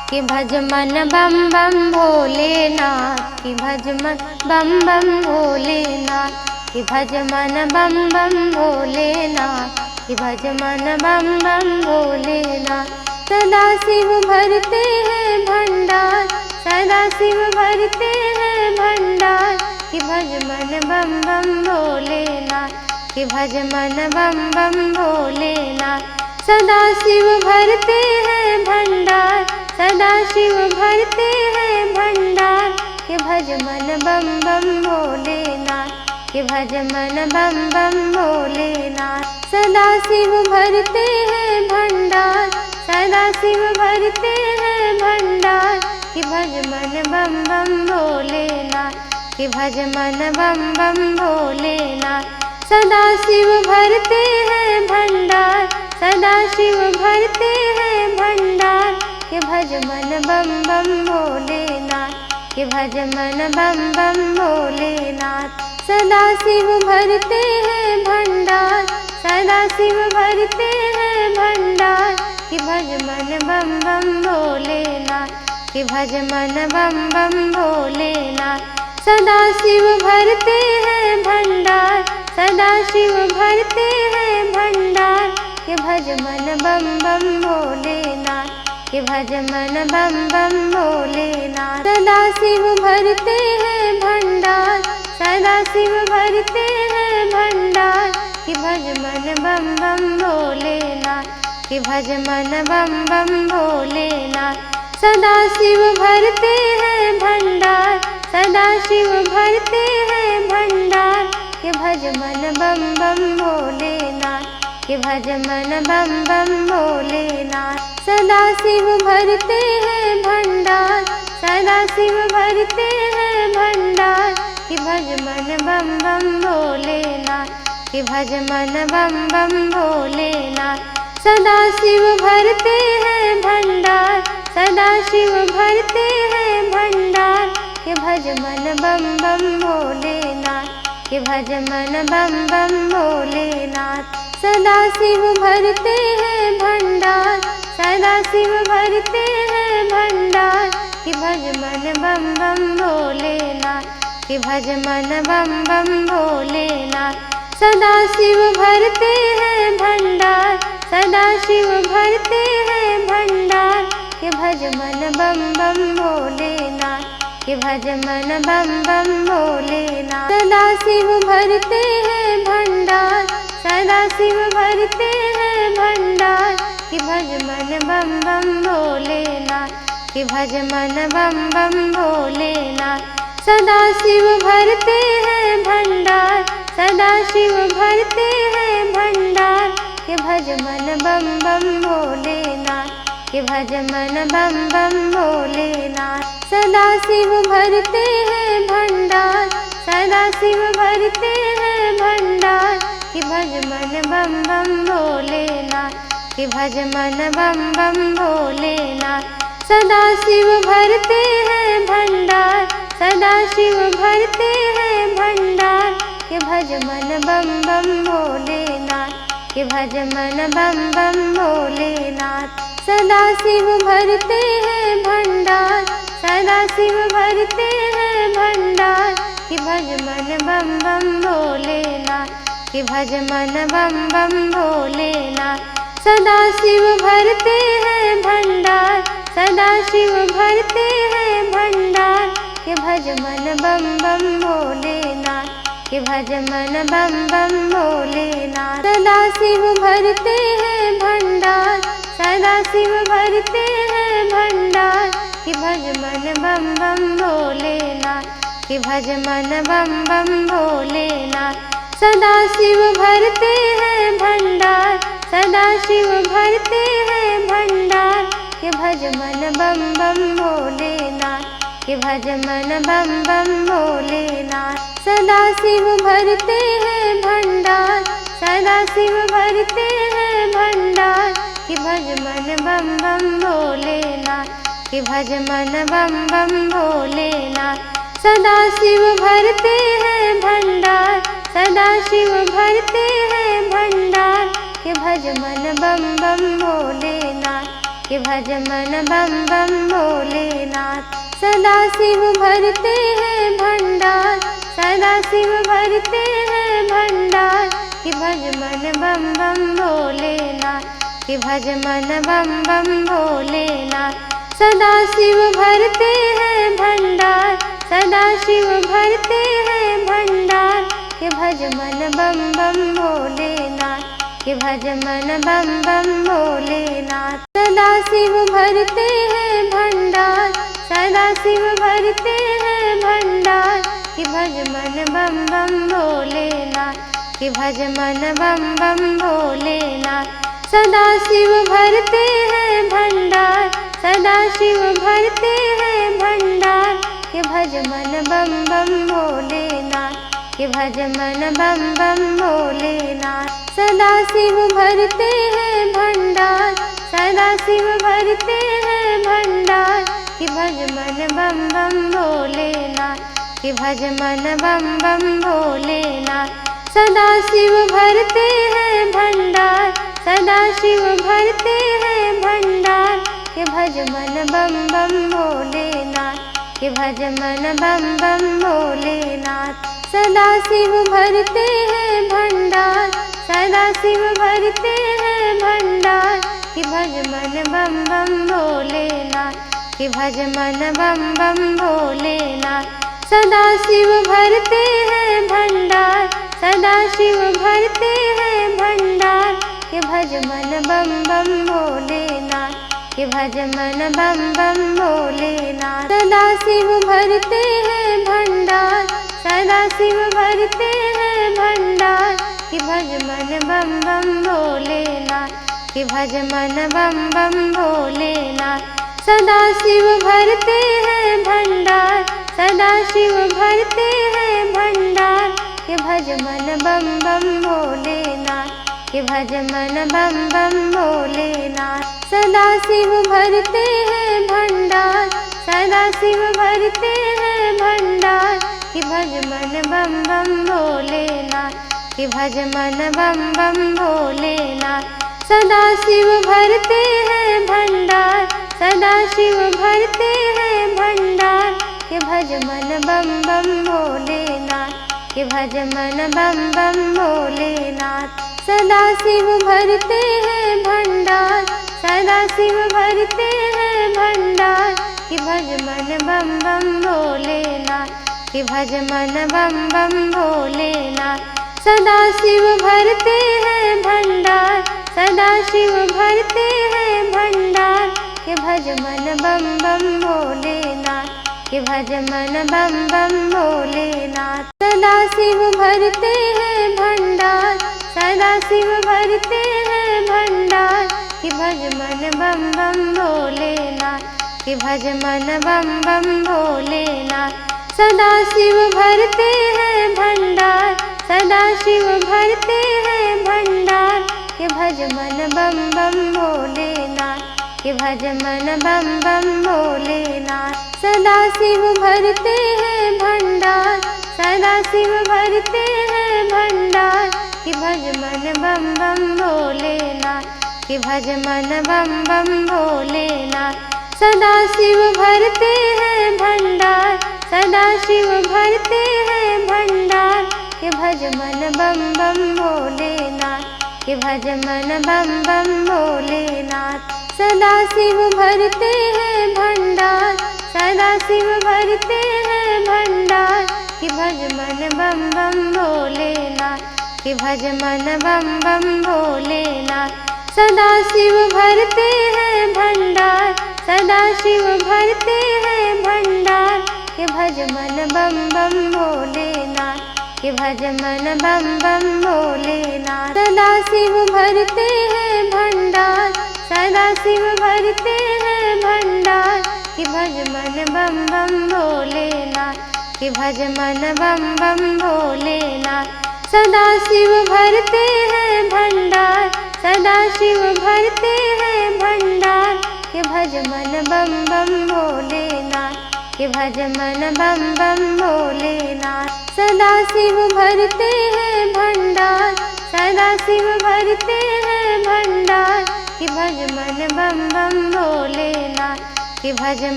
कि भज मन बम बम भोलेनाथ, कि भज मन बम बम भोलेनाथ, कि भज मन बम बम भोलेनाथ, कि भज मन बम बम भोलेनाथ। सदा शिव भरते हैं भंडार, सदा शिव भरते हैं भंडार, कि भज मन बम बम भोलेनाथ, कि भज मन बम बम भोलेनाथ। सदा शिव भरते हैं भंडार, सदा शिव भरते हैं भंडार, कि भज मन बम बम भोलेनाथ, कि भज मन बम बम भोलेनाथ। सदा शिव भरते हैं भंडार, सदा शिव भरते हैं भंडार, कि भज मन बम बम भोलेनाथ, कि भज मन बम बम भोलेनाथ। सदा शिव भरते हैं भंडार, सदा शिव भरते हैं भंडार, कि भज मन बम बम भोलेनाथ, कि भज मन बम बम भोलेनाथ। सदा शिव भरते हैं भंडार, सदा शिव भरते हैं भंडार, कि भज मन बम बम भोलेनाथ, कि भज मन बम बम भोलेनाथ। सदा शिव भरते हैं भंडार, सदा शिव भरते हैं भंडार, कि भज मन बम बम भोलेनाथ, कि भज मन बम बम भोलेनाथ। सदा शिव भरते हैं भंडार, सदा शिव भरते हैं भंडार, कि भज मन बम बम भोलेनाथ, कि भज मन बम बम भोलेनाथ। सदा शिव भरते हैं भंडार, सदा शिव भरते हैं भंडार, कि भज मन बम बम भोलेनाथ, कि भज मन बम बम भोलेनाथ। सदा शिव भरते हैं भंडार, सदा शिव भरते हैं भंडार, कि भज मन बम बम भोलेनाथ, कि भज मन बम बम भोलेनाथ। सदा शिव भरते हैं भंडार, सदा शिव भरते हैं भंडार, कि भज मन बम बम भोलेनाथ, कि भज मन बम बम भोलेनाथ। सदा शिव भरते हैं भंडार, सदा शिव भरते हैं भंडार, कि भज मन बम बम भोलेनाथ, कि भज मन बम बम भोलेनाथ। सदा शिव भरते हैं भंडार, सदा शिव भरते हैं भंडार, कि भज मन बम बम भोलेनाथ, कि भज मन बम बम भोलेनाथ। सदा शिव भरते हैं भंडार, सदा शिव भरते हैं भंडार, कि भज मन बम बम भोलेनाथ, कि भज मन बम बम भोलेनाथ। सदा शिव भरते हैं भंडार, सदा शिव भरते हैं भंडार, कि भज मन बम बम भोलेनाथ, कि भज मन बम बम भोलेनाथ। सदा शिव भरते हैं भंडार, सदा शिव भरते हैं भंडार, कि भज मन बम बम भोलेनाथ, कि भज मन बम बम भोलेनाथ। सदा शिव भरते हैं भंडार, सदा शिव भरते हैं भंडार, कि भज मन बम बम भोलेनाथ, कि भज मन बम बम भोलेनाथ। सदा शिव भरते हैं भंडार, सदा शिव भरते हैं भंडार, कि भज मन बम बम भोलेनाथ, कि भज मन बम बम भोलेनाथ। सदा शिव भरते हैं भंडार, सदा शिव भरते हैं भंडार, कि भज मन बम बम भोलेनाथ, कि भज मन बम बम भोलेनाथ। सदा शिव भरते हैं भंडार, सदा शिव भरते हैं भंडार, कि भज मन बम बम भोलेनाथ, कि भज मन बम बम भोलेनाथ। सदा शिव भरते हैं भंडार, सदा शिव भरते हैं भंडार, कि भज मन बम बम भोलेनाथ, कि भज मन बम बम भोलेनाथ। सदा शिव भरते हैं भंडार, सदा शिव भरते हैं भंडार, कि भज मन बम बम भोलेनाथ, कि भज मन बम बम भोलेनाथ। सदा शिव भरते हैं भंडार, सदा शिव भरते हैं भंडार, कि भज मन बम बम भोलेनाथ, कि भज मन बम बम भोलेनाथ। सदा शिव भरते हैं भंडार, सदा शिव भरते हैं भंडार, कि भज मन बम बम भोलेनाथ, कि भज मन बम बम भोलेनाथ। सदा शिव भरते हैं भंडार, सदा शिव भरते हैं भंडार, कि भज मन बम बम भोलेनाथ, कि भज मन बम बम भोलेनाथ। सदा शिव भरते हैं भंडार, सदा शिव भरते हैं भंडार, कि भज मन बम बम भोलेनाथ, कि भज मन बम बम भोलेनाथ। सदा शिव भरते हैं भंडार, सदा शिव भरते हैं भंडार, कि भज मन बम बम भोलेनाथ, कि भज मन बम बम भोलेनाथ। सदा शिव भरते हैं भंडार, सदा शिव भरते हैं भंडार, कि भज मन बम बम भोलेनाथ, कि भज मन बम बम भोलेनाथ। सदा शिव भरते हैं भंडार, सदा शिव भरते हैं भंडार, कि भज मन बम बम भोलेनाथ, कि भज मन बम बम भोलेनाथ। सदा शिव भरते हैं भंडार, सदा शिव भरते हैं भंडार, कि भज मन बम बम भोलेनाथ, कि भज मन बम बम भोलेनाथ। सदा शिव भरते हैं भंडार, सदा शिव भरते हैं भंडार, कि भज मन बम बम भोलेनाथ, कि भज मन बम बम भोलेनाथ। सदा शिव भरते हैं भंडार, सदा शिव भरते हैं भंडार, कि भज मन बम बम भोलेनाथ, कि भज मन बम बम भोलेनाथ। सदा शिव भरते हैं भंडार, सदा शिव भरते हैं भंडार, कि भज मन बम बम भोलेनाथ, कि भज मन बम बम भोलेनाथ। सदा शिव भरते हैं भंडार, सदा शिव भरते हैं भंडार, कि भज मन बम बम भोलेनाथ, कि भज मन बम बम भोलेनाथ। सदा शिव भरते हैं भंडार, सदा शिव भरते हैं भंडार, कि भज मन बम बम भोलेनाथ, कि भज मन बम बम भोलेनाथ। सदा शिव भरते हैं भंडार, सदा शिव भरते हैं भंडार, कि भज मन बम बम भोलेनाथ, कि भज मन बम बम भोलेनाथ। सदा शिव भरते हैं भंडार, सदा शिव भरते हैं भंडार, कि भज मन बम बम भोलेनाथ, कि भज मन बम बम भोलेनाथ। सदा शिव भरते हैं भंडार, सदा शिव भरते हैं भंडार, कि भज मन बम बम भोलेनाथ, कि भज मन बम बम भोलेनाथ। सदा शिव भरते हैं भंडार, सदा शिव भरते हैं भंडार, कि भज मन बम बम भोलेनाथ, कि भज मन बम बम भोलेनाथ। सदा शिव भरते हैं भंडार, सदा शिव भरते हैं भंडार, कि भज मन बम बम भोलेनाथ, कि भज मन बम बम भोलेनाथ। सदा शिव भरते हैं भंडार, सदा शिव भरते हैं भंडार, कि भज मन बम बम भोलेनाथ, कि भज मन बम बम भोलेनाथ। सदा शिव भरते हैं भंडार, सदा शिव भरते हैं भंडार, कि भज मन बम बम भोलेनाथ, कि भज मन बम बम भोलेनाथ। सदा शिव भरते हैं भंडार, सदा शिव भरते हैं भंडार, कि भज मन बम बम भोलेनाथ, कि भज मन बम बम भोलेनाथ। सदा शिव भरते हैं भंडार, सदा शिव भरते हैं भंडार, कि भज मन बम बम भोलेनाथ, कि भज मन बम बम भोलेनाथ। सदा शिव भरते हैं भंडार, सदा शिव भरते हैं भंडार, कि भज मन बम बम भोलेनाथ, कि भज मन बम बम भोलेनाथ। सदा शिव भरते हैं भंडार, सदा शिव भरते हैं भंडार, कि भज मन बम बम भोलेनाथ, कि भज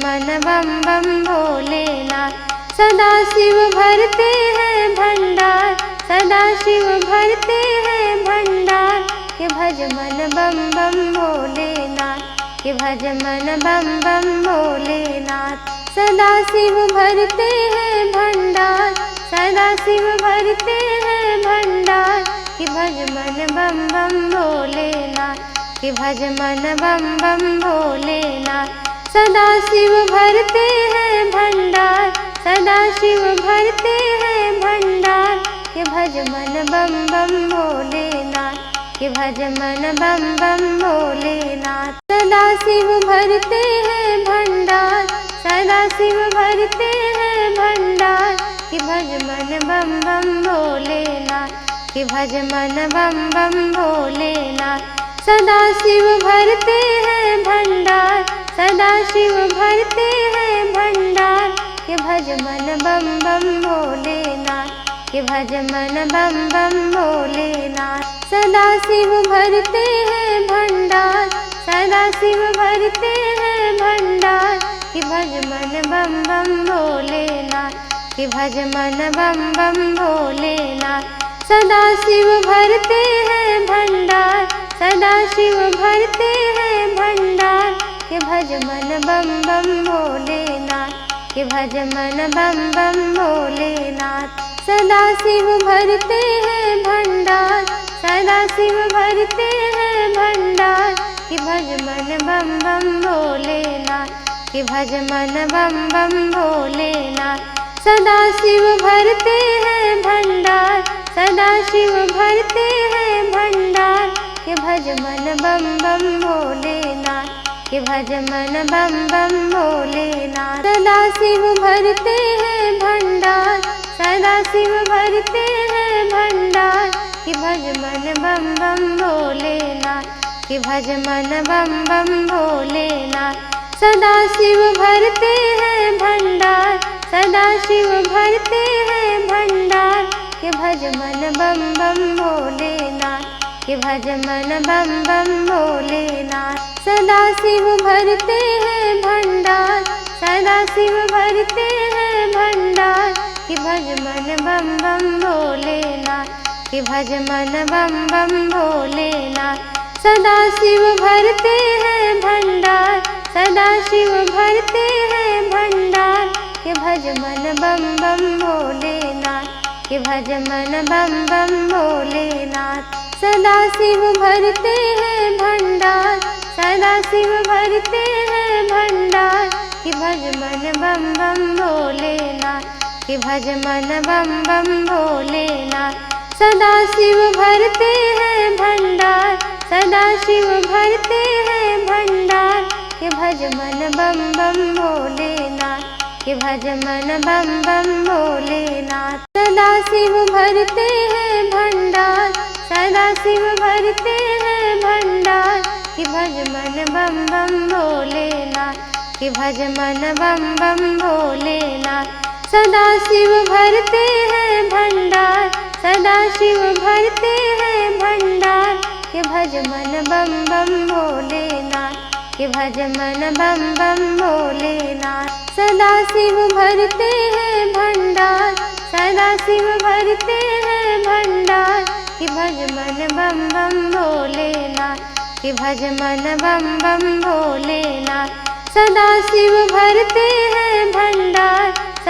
मन बम बम भोलेनाथ। सदा शिव भरते हैं भंडार, सदा शिव भरते हैं भंडार, कि भज मन बम बम भोलेनाथ, कि भज मन बम बम भोलेनाथ। सदा शिव भरते हैं भंडार, सदा शिव भरते हैं भंडार, कि भज मन बम बम भोलेनाथ, कि भज मन बम बम भोलेनाथ। सदा शिव भरते हैं भंडार, सदा शिव भरते हैं भंडार, कि भज मन बम बम भोलेनाथ, कि भज मन बम बम भोलेनाथ। सदा शिव भरते हैं भंडार, सदा शिव भरते हैं भंडार, कि भज मन बम बम भोलेनाथ, कि भज मन बम बम भोलेनाथ। सदा शिव भरते हैं भंडार, सदा शिव भरते हैं भंडार, कि भज मन बम बम भोलेनाथ, कि भज मन बम बम भोलेनाथ। सदा शिव भरते हैं भंडार, सदा शिव भरते हैं भंडार, कि भज मन बम बम भोलेनाथ, कि भज मन बम बम भोलेनाथ। सदा शिव भरते हैं भंडार, सदा शिव भरते हैं भंडार, कि भज मन बम बम भोलेनाथ, कि भज मन बम बम भोलेनाथ। सदा शिव भरते हैं भंडार, सदा शिव भरते हैं भंडार, कि भज मन बम बम भोलेनाथ, कि भज मन बम बम भोलेनाथ। सदा शिव भरते हैं भंडार, सदा शिव भरते हैं भंडार, कि भज मन बम बम भोलेनाथ, कि भज मन बम बम भोलेनाथ। सदा शिव भरते हैं भंडार, सदा शिव भरते हैं भंडार, कि भज मन बम बम भोलेनाथ, कि भज मन बम बम भोलेनाथ। सदा शिव भरते हैं भंडार, सदा शिव भरते हैं भंडार, कि भज मन बम बम भोलेनाथ, कि भज मन बम बम भोलेनाथ। सदा शिव भरते हैं भंडार, सदा शिव भरते हैं भंडार, कि भज मन बम बम भोलेनाथ, कि भज मन बम बम भोलेनाथ। सदा शिव भरते हैं भंडार, सदा शिव भरते हैं भंडार, कि भज मन बम बम भोलेनाथ, कि भज मन बम बम भोलेनाथ। सदा शिव भरते हैं भंडार, सदा शिव भरते हैं भंडार, कि भज मन बम बम भोलेनाथ, कि भज मन बम बम भोलेनाथ। सदा शिव भरते हैं भंडार, सदा शिव भरते हैं भंडार, कि भज मन बम बम भोलेनाथ, कि भज मन बम बम भोलेनाथ। सदा शिव भरते हैं भंडार, सदा शिव भरते हैं भंडार, कि भज मन बम बम भोलेनाथ, कि भज मन बम बम भोलेनाथ। सदा शिव भरते हैं भंडार, सदा शिव भरते हैं भंडार, कि भज मन बम बम भोलेनाथ, कि भज मन बम बम भोलेनाथ। सदा शिव भरते हैं भंडार, सदा शिव भरते हैं भंडार, कि भज मन बम बम भोलेनाथ, कि भज मन बम बम भोलेनाथ। सदा शिव भरते हैं भंडार,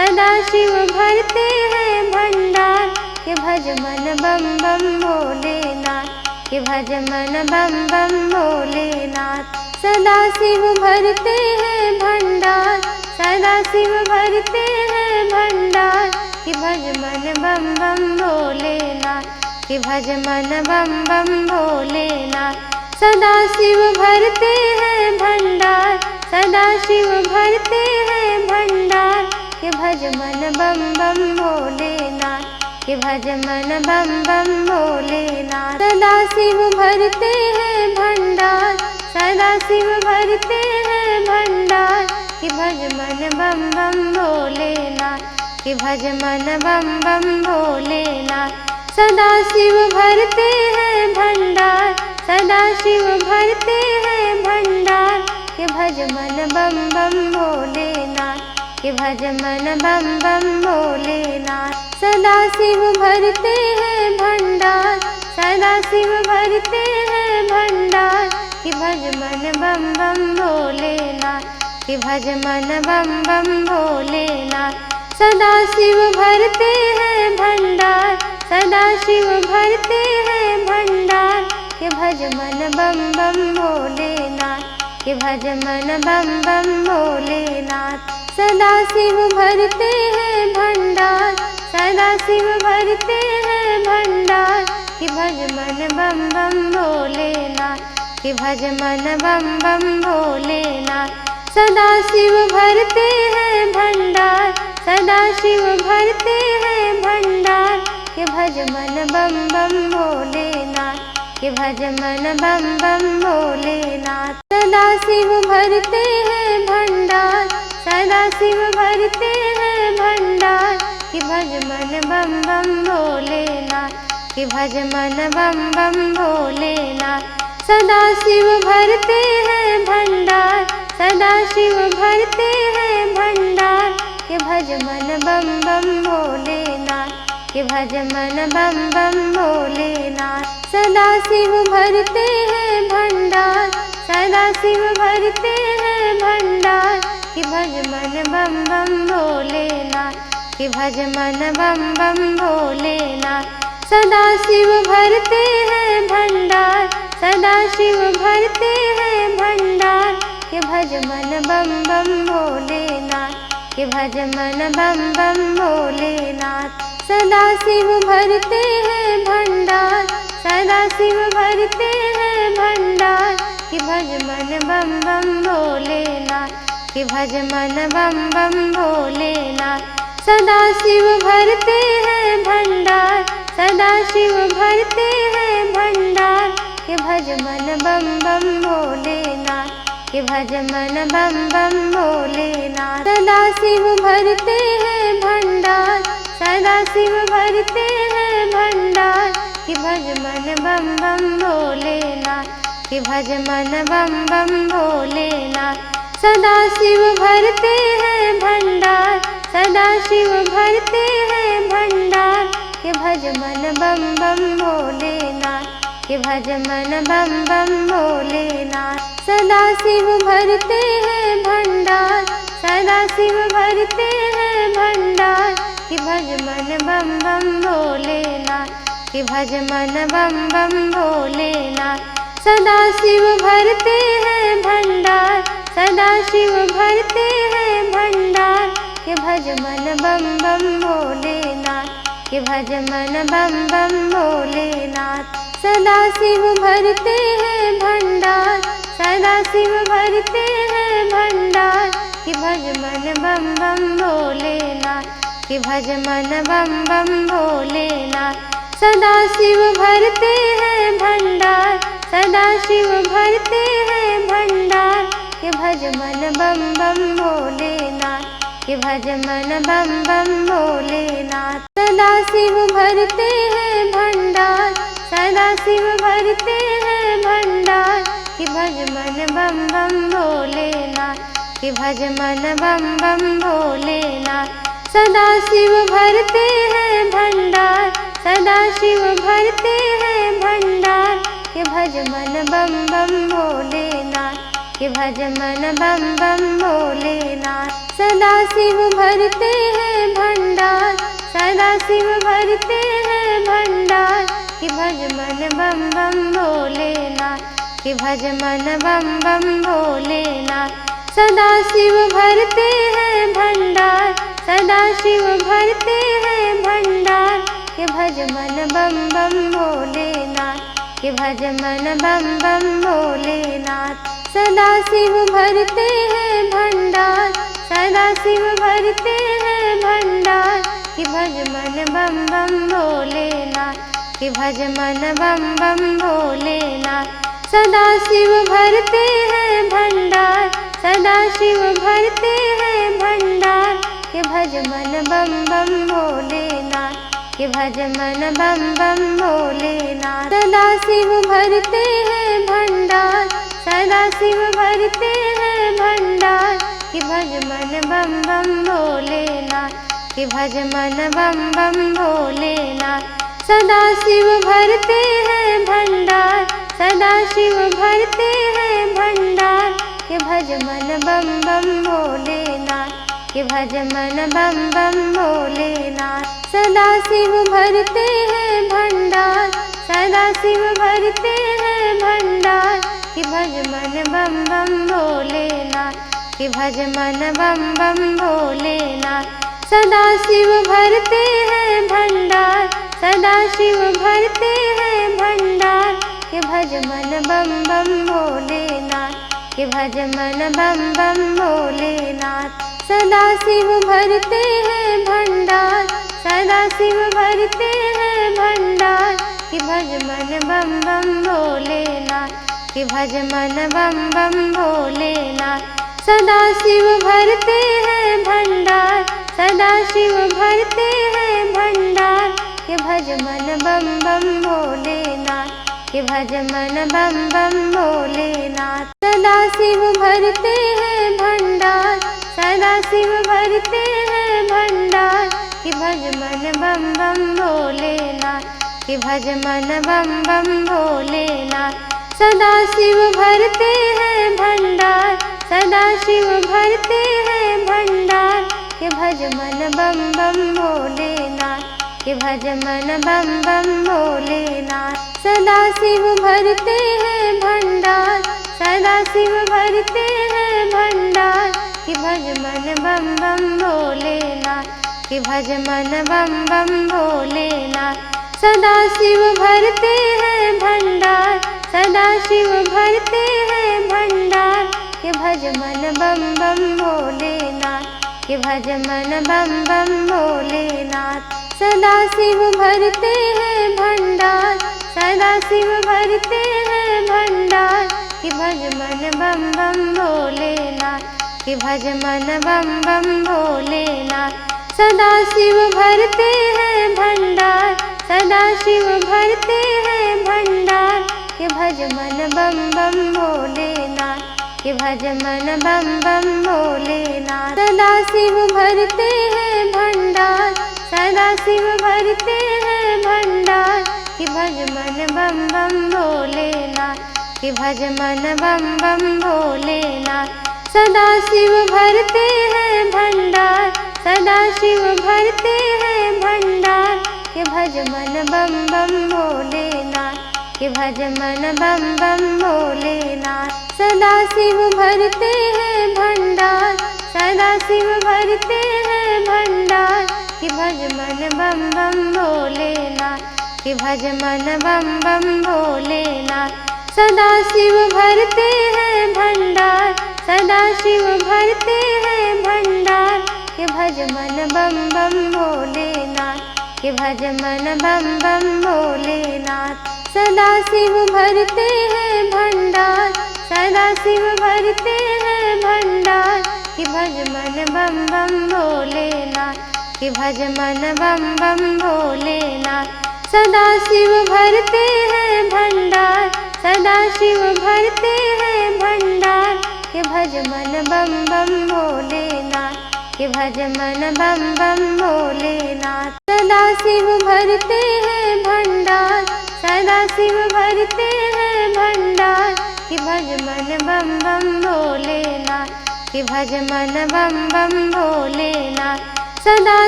सदा शिव भरते हैं भंडार, कि भज मन बम बम भोलेनाथ, कि भज मन बम बम भोलेनाथ। सदा शिव भरते हैं भंडार, सदा शिव भरते हैं भंडार, कि भज मन बम बम भोलेनाथ, कि भज मन बम बम भोलेनाथ। सदा शिव भरते हैं भंडार, सदा शिव भरते हैं भंडार, कि भज मन बम बम भोलेनाथ, कि भज मन बम बम भोलेनाथ। सदा शिव भरते हैं भंडार, सदा शिव भरते हैं भंडार, कि भज मन बम बम भोलेनाथ, कि भज मन बम बम भोलेनाथ। सदा शिव भरते हैं भंडार, सदा शिव भरते हैं भंडार के भज मन बम बम भोलेनाथ के भज मन बम बम भोलेनाथ। सदा शिव भरते हैं भंडार सदा शिव भरते हैं भंडार के भज मन बम बम भोलेनाथ के भज मन बम बम भोलेनाथ। सदा शिव भरते हैं भंडार सदा शिव भरते हैं भंडार के भज मन बम बम भोलेनाथ के भज मन बम बम भोलेनाथ। सदा शिव भरते हैं भंडार सदा शिव भरते हैं भंडार के भज मन बम बम भोलेनाथ के भज मन बम बम भोलेनाथ। सदा शिव भरते हैं भंडार सदा शिव भरते हैं भंडार के भज मन बम बम भोलेनाथ के भज मन बम बम भोलेनाथ। सदा शिव भरते हैं भंडार सदा शिव भरते हैं भंडार के भज मन बम बम भोलेनाथ के भज मन बम बम भोलेनाथ। सदा शिव भरते हैं भंडार सदा शिव भरते हैं भंडार के भज मन बम बम भोलेनाथ के भज मन बम बम भोलेनाथ। सदा शिव भरते हैं भंडार सदा शिव भरते हैं भंडार के भज मन बम बम भोलेनाथ के भज मन बम बम भोलेनाथ। सदा शिव भरते हैं भंडार सदा शिव भरते हैं भंडार के भज मन बम बम भोलेनाथ के भज मन बम बम भोलेनाथ। सदा शिव भरते हैं भंडार सदा शिव भरते हैं भंडार के भज मन बम बम भोलेनाथ के भज मन बम बम भोलेनाथ। सदा शिव भरते हैं भंडार सदा शिव भरते हैं भंडार के भज मन बम बम भोलेनाथ के भज मन बम बम भोलेनाथ। सदा शिव भरते हैं भंडार सदा शिव भरते हैं भंडार के भज मन बम बम भोलेनाथ के भज मन बम बम भोलेनाथ। सदा शिव भरते हैं भंडार सदा शिव भरते हैं भंडार के भज मन बम बम भोलेनाथ के भज मन बम बम भोलेनाथ। सदा शिव भरते हैं भंडार सदा शिव भरते हैं भंडार के भज मन बम बम भोलेनाथ के भज मन बम बम भोलेनाथ। सदा शिव भरते हैं भंडार सदा शिव भरते हैं भंडार के भज मन बम बम भोलेनाथ के भज मन बम बम भोलेनाथ। सदा शिव भरते हैं भंडार सदा शिव भरते हैं भंडार के भज मन बम बम भोलेनाथ के भज मन बम बम भोलेनाथ। सदा शिव भरते हैं भंडार सदा शिव भरते हैं भंडार के भज मन बम बम भोलेनाथ के भज मन बम बम भोलेनाथ। सदा शिव भरते हैं भंडार सदा शिव भरते हैं भंडार के भज मन बम बम भोलेनाथ के भज मन बम बम भोलेनाथ। सदा शिव भरते हैं भंडार सदा शिव भरते हैं भंडार के भज मन बम बम भोलेनाथ के भज मन बम बम भोलेनाथ। सदा शिव भरते हैं भंडार सदा शिव भरते हैं भंडार के भज मन बम बम भोलेनाथ के भज मन बम बम भोलेनाथ। सदा शिव भरते हैं भंडार सदा शिव भरते हैं भंडार के भज मन बम बम भोलेनाथ के भज मन बम बम भोलेनाथ। सदा शिव भरते हैं भंडार सदा शिव भरते हैं भंडार के भज मन बम बम भोलेनाथ के भज मन बम बम भोलेनाथ। सदा शिव भरते हैं भंडार सदा शिव भरते हैं भंडार के भज मन बम बम भोलेनाथ कि भज मन बम बम भोलेनाथ। सदा शिव भरते हैं भंडार, सदा शिव भरते हैं भंडार, कि भज मन बम बम भोलेनाथ, कि भज मन बम बम भोलेनाथ। सदा शिव भरते हैं भंडार, सदा शिव भरते हैं भंडार, कि भज मन बम बम भोलेनाथ, कि भज मन बम बम भोलेनाथ। सदा शिव भरते हैं भंडार, सदा शिव भरते हैं भंडार, कि भज मन बम बम भोलेनाथ, कि भज मन बम बम भोलेनाथ। सदा शिव भरते हैं भंडार, सदा शिव भरते हैं भंडार, कि भज मन बम बम भोलेनाथ, कि भज मन बम बम भोलेनाथ। सदा शिव भरते हैं भंडार, सदा शिव भरते हैं भंडार, कि भज मन बम बम भोलेनाथ, कि भज मन बम बम भोलेनाथ। सदा शिव भरते हैं भंडार, सदा शिव भरते हैं भंडार, कि भज मन बम बम भोलेनाथ, कि भज मन बम बम भोलेनाथ। सदा शिव भरते हैं भंडार, सदा शिव भरते हैं भंडार, कि भज मन बम बम भोलेनाथ, कि भज मन बम बम भोलेनाथ। सदा शिव भरते हैं भंडार, सदा शिव भरते हैं भंडार, कि भज मन बम बम भोलेनाथ, कि भज मन बम बम भोलेनाथ। सदा शिव भरते हैं भंडार, सदा शिव भरते हैं भंडार, कि भज मन बम बम भोलेनाथ, कि भज मन बम बम भोलेनाथ। सदा शिव भरते हैं भंडार, सदा शिव भरते हैं भंडार, कि भज मन बम बम भोलेनाथ, कि भज मन बम बम भोलेनाथ। सदा शिव भरते हैं भंडार, सदा शिव भरते हैं भंडार, कि भज मन बम बम भोलेनाथ, कि भज मन बम बम भोलेनाथ। सदा शिव भरते हैं भंडार, सदा शिव भरते हैं भंडार, कि भज मन बम बम भोलेनाथ, कि भज मन बम बम भोलेनाथ। सदा शिव भरते हैं भंडार, सदा शिव भरते हैं भंडार, कि भज मन बम बम भोलेनाथ, कि भज मन बम बम भोलेनाथ। सदा शिव भरते हैं भंडार, सदा शिव भरते हैं भंडार, कि भज मन बम बम भोलेनाथ, कि भज मन बम बम भोलेनाथ। सदा शिव भरते हैं भंडार, सदा शिव भरते हैं भंडार, कि भज मन बम बम भोलेनाथ, कि भज मन बम बम भोलेनाथ। सदा शिव भरते हैं भंडार, सदा शिव भरते हैं भंडार, कि भज मन बम बम भोलेनाथ, कि भज मन बम बम भोलेनाथ। सदा शिव भरते हैं भंडार, सदा शिव भरते हैं भंडार, कि भज मन बम बम भोलेनाथ, कि भज मन बम बम भोलेनाथ। सदा शिव भरते हैं भंडार, सदा शिव भरते हैं भंडार, कि भज मन बम बम भोलेनाथ, कि भज मन बम बम भोलेनाथ। सदा शिव भरते हैं भंडार, सदा शिव भरते हैं भंडार, कि भज मन बम बम भोलेनाथ, कि भज मन बम बम भोलेनाथ। सदा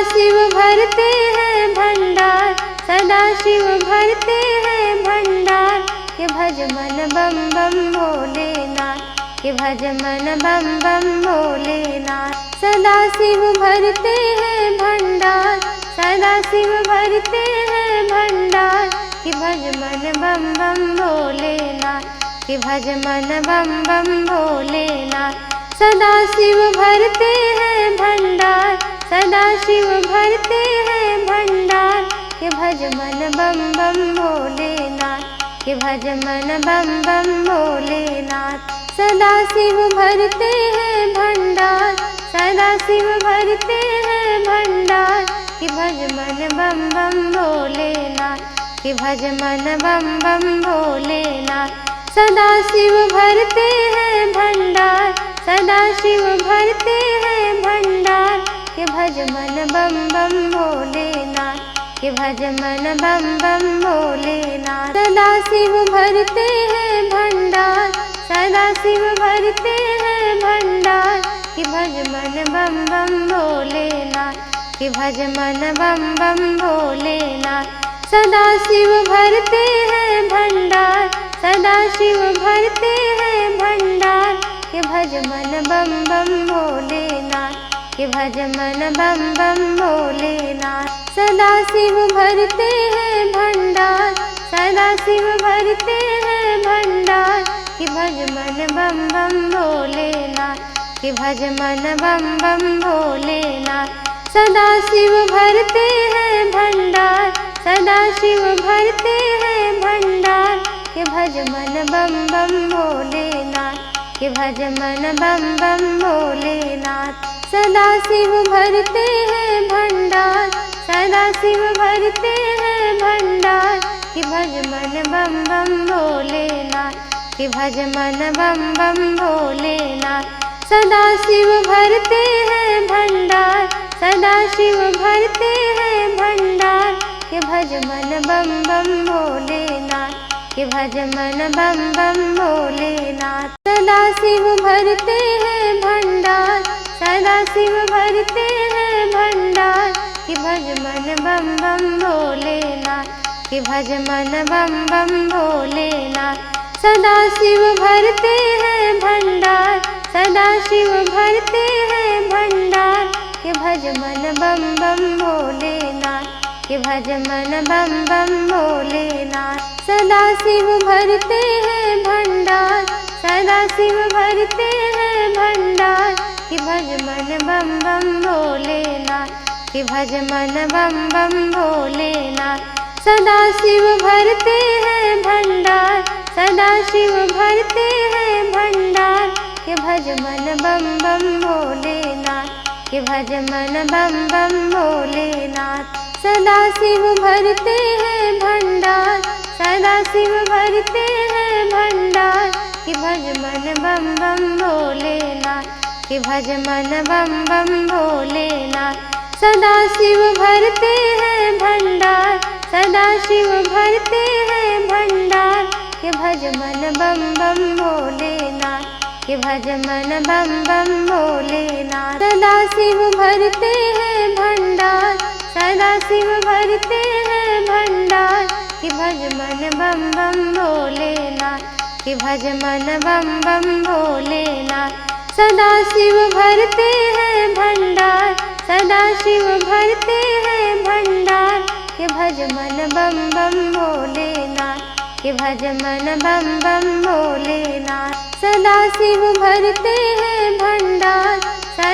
शिव भरते हैं भंडार, सदा शिव भरते हैं भंडार, कि भज मन बम बम भोलेनाथ, कि भज मन बम बम भोलेनाथ। सदा शिव भरते हैं भंडार, सदा शिव भरते हैं भंडार, कि भज मन बम बम भोलेनाथ, कि भज मन बम बम भोलेनाथ। सदा शिव भरते हैं भंडार, सदा शिव भरते हैं भंडार, कि भज मन बम बम भोलेनाथ, कि भज मन बम बम भोलेनाथ। सदा शिव भरते हैं भंडार, सदा शिव भरते हैं भंडार, कि भज मन बम बम भोलेनाथ, कि भज मन बम बम भोलेनाथ। सदा शिव भरते हैं भंडार, सदा शिव भरते हैं भंडार, कि भज मन बम बम भोलेनाथ, कि भज मन बम बम भोलेनाथ। सदा शिव भरते हैं भंडार, सदा शिव भरते हैं भंडार, कि भज मन बम बम भोलेनाथ, कि भज मन बम बम भोलेनाथ। सदा शिव भरते हैं भंडार, सदा शिव भरते हैं भंडार, कि भज मन बम बम भोलेनाथ, कि भज मन बम बम भोलेनाथ। सदा शिव भरते हैं भंडार, सदा शिव भरते हैं भंडार, कि भज मन बम बम भोलेनाथ, कि भज मन बम बम भोलेनाथ। सदा शिव भरते हैं भंडार, सदा शिव भरते हैं भंडार, कि भज मन बम बम भोलेनाथ, कि भज मन बम बम भोलेनाथ। सदा शिव भरते हैं भंडार, सदा शिव भरते हैं भंडार, कि भज मन बम बम भोलेनाथ, कि भज मन बम बम भोलेनाथ। सदा शिव भरते हैं भंडार, सदा शिव भरते हैं भंडार, कि भज मन बम बम भोलेनाथ, कि भज मन बम बम भोलेनाथ। सदा शिव भरते हैं भंडार, सदा शिव भरते हैं भंडार, कि भज मन बम बम भोलेनाथ, कि भज मन बम बम भोलेनाथ। सदा शिव भरते हैं भंडार, सदा शिव भरते हैं भंडार, कि भज मन बम बम भोलेनाथ, कि भज मन बम बम भोलेनाथ। सदा शिव भरते हैं भंडार, सदा शिव भरते हैं भंडार, कि भज मन बम बम भोलेनाथ, कि भज मन बम बम भोलेनाथ। सदा शिव भरते हैं भंडार, सदा शिव भरते हैं भंडार, कि भज मन बम बम भोलेनाथ, कि भज मन बम बम भोलेनाथ। सदा शिव भरते हैं भंडार, सदा शिव भरते हैं भंडार, कि भज मन बम बम भोलेनाथ, कि भज मन बम बम भोलेनाथ। सदा शिव भरते हैं भंडार, सदा शिव भरते हैं भंडार, कि भज मन बम बम भोलेनाथ, कि भज मन बम बम भोलेनाथ। सदा शिव भरते हैं भंडार, सदा शिव भरते हैं भंडार, कि भज मन बम बम भोलेनाथ, कि भज मन बम बम भोलेनाथ। सदा शिव भरते हैं भंडार, सदा शिव भरते हैं भंडार, कि भज मन बम बम भोलेनाथ, कि भज मन बम बम भोलेनाथ। सदा शिव भरते हैं भंडार,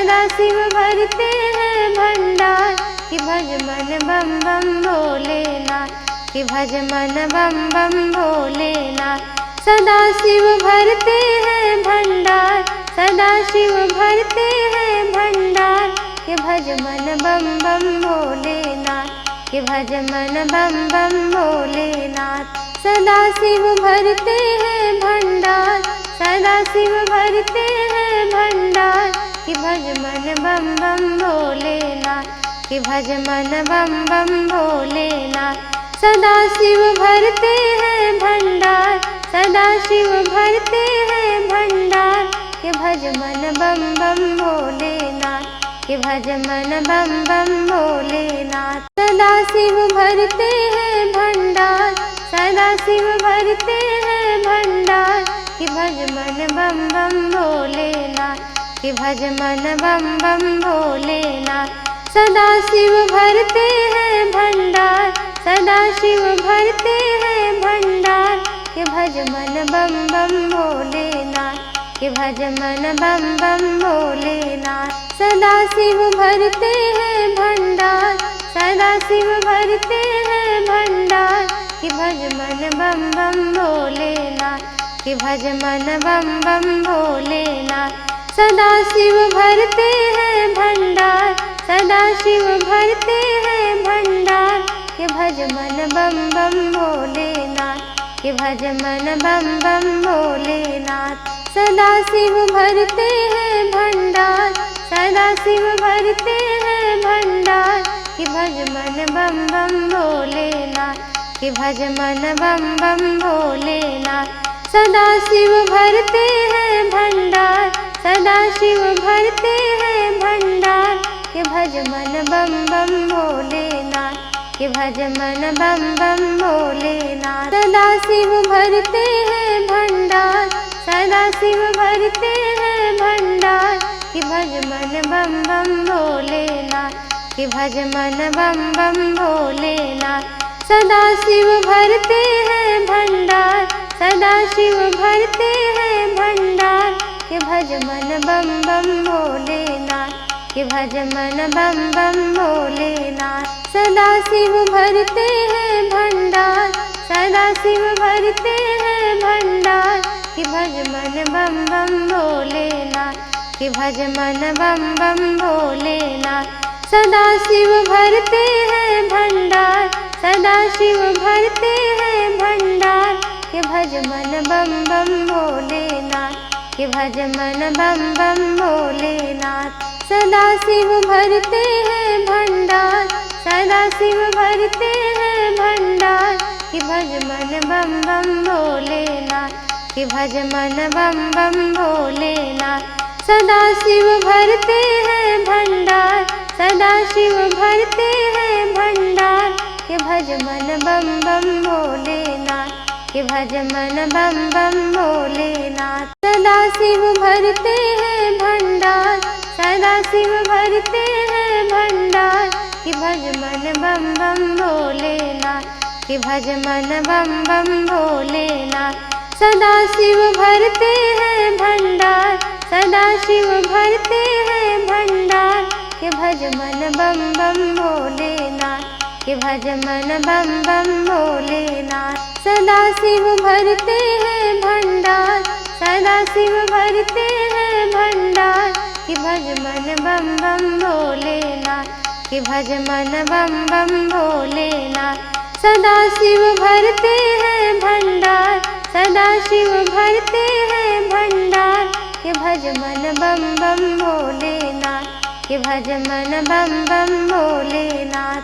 सदा शिव भरते हैं भंडार, कि भज मन बम बम भोलेनाथ, कि भज मन बम बम भोलेनाथ। सदा शिव भरते हैं भंडार, सदा शिव भरते हैं भंडार, कि भज मन बम बम भोलेनाथ, कि भज मन बम बम भोलेनाथ। सदा शिव भरते हैं भंडार, सदा शिव भरते हैं भंडार, कि भज मन बम बम भोलेनाथ, कि भज मन बम बम भोलेनाथ। सदा शिव भरते हैं भंडार, सदा शिव भरते हैं भंडार, कि भज मन बम बम भोलेनाथ, कि भज मन बम बम भोलेनाथ। सदा शिव भरते हैं भंडार, सदा शिव भरते हैं भंडार, कि भज मन बम बम भोलेनाथ, कि भज मन बम बम भोलेनाथ। सदा शिव भरते हैं भंडार, सदा शिव भरते हैं भंडार, कि भज मन बम बम भोलेनाथ, कि भज मन बम बम भोलेनाथ। सदा शिव भरते हैं भंडार, सदा शिव भरते हैं भंडार, कि भज मन बम बम भोलेनाथ, कि भज मन बम बम भोलेनाथ। सदा शिव भरते हैं भंडार, सदा शिव भरते हैं भंडार। के भज मन बम बम भोलेनाथ, के भज मन बम बम भोलेनाथ। सदा शिव भरते हैं भंडार, सदा शिव भरते हैं भंडार। के भज मन बम बम भोलेनाथ, के भज मन बम बम भोलेनाथ। सदा शिव भरते हैं भंडार, सदा शिव भरते हैं भंडार। के भज मन बम बम भोलेनाथ, के भज मन बम बम भोलेनाथ। सदा शिव भरते हैं भंडार, सदा शिव भरते हैं भंडार। के भज मन बम बम भोलेनाथ, के भज मन बम बम भोलेनाथ। सदा शिव भरते हैं भंडार, सदा शिव भरते हैं भंडार। के भज मन बम बम भोलेनाथ, के भज मन बम बम भोलेनाथ। सदा शिव भरते हैं भंडार, सदा शिव भरते हैं भंडार। के भज मन बम बम भोलेनाथ, के भज मन बम बम भोलेनाथ। सदा शिव भरते हैं भंडार, सदा शिव भरते हैं भंडार। के भज मन बम बम भोलेनाथ, के भज मन बम बम भोलेनाथ। सदा शिव भरते हैं भंडार, सदा शिव भरते हैं भंडार। के भज मन बम बम भोलेनाथ, के भज मन बम बम भोलेनाथ। सदा शिव भरते हैं भंडार, सदा शिव भरते हैं भंडार। के भज मन बम बम भोलेनाथ, के भज मन बम बम भोलेनाथ। सदा शिव भरते हैं भंडार, सदा शिव भरते हैं भंडार। के भज मन बम बम भोलेनाथ, के भज मन बम बम भोलेनाथ। सदा शिव भरते हैं भंडार, सदा शिव भरते हैं भंडार। के भज मन बम बम भोलेनाथ, के भज मन बम बम भोलेनाथ। सदा शिव भरते हैं भंडार, सदा शिव भरते हैं भंडार। के भज मन बम बम भोलेनाथ, के भज मन बम बम भोलेनाथ। सदा शिव भरते हैं भंडार, सदा शिव भरते हैं भंडार। के भज मन बम बम भोलेनाथ, के भज मन बम बम भोलेनाथ।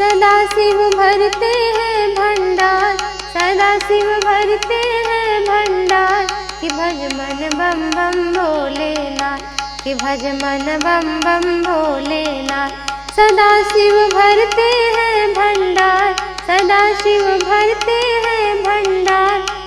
सदा शिव भरते हैं भंडार, सदा शिव भरते हैं भंडार। के भज मन बम बम भोलेनाथ, के भज मन बम बम भोलेनाथ। सदा शिव भरते हैं भंडार, सदा शिव भरते हैं भंडार।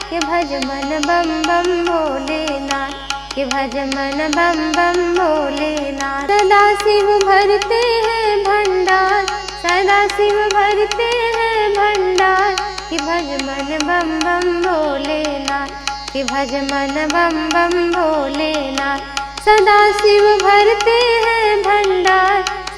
के भज मन बम बम भोलेनाथ, के भज मन बम बम भोलेनाथ। सदा शिव भरते हैं भंडार, सदा शिव भरते हैं भंडार। के भज मन बम बम भोलेनाथ, के भज मन बम बम भोलेनाथ। सदा शिव भरते हैं भंडार,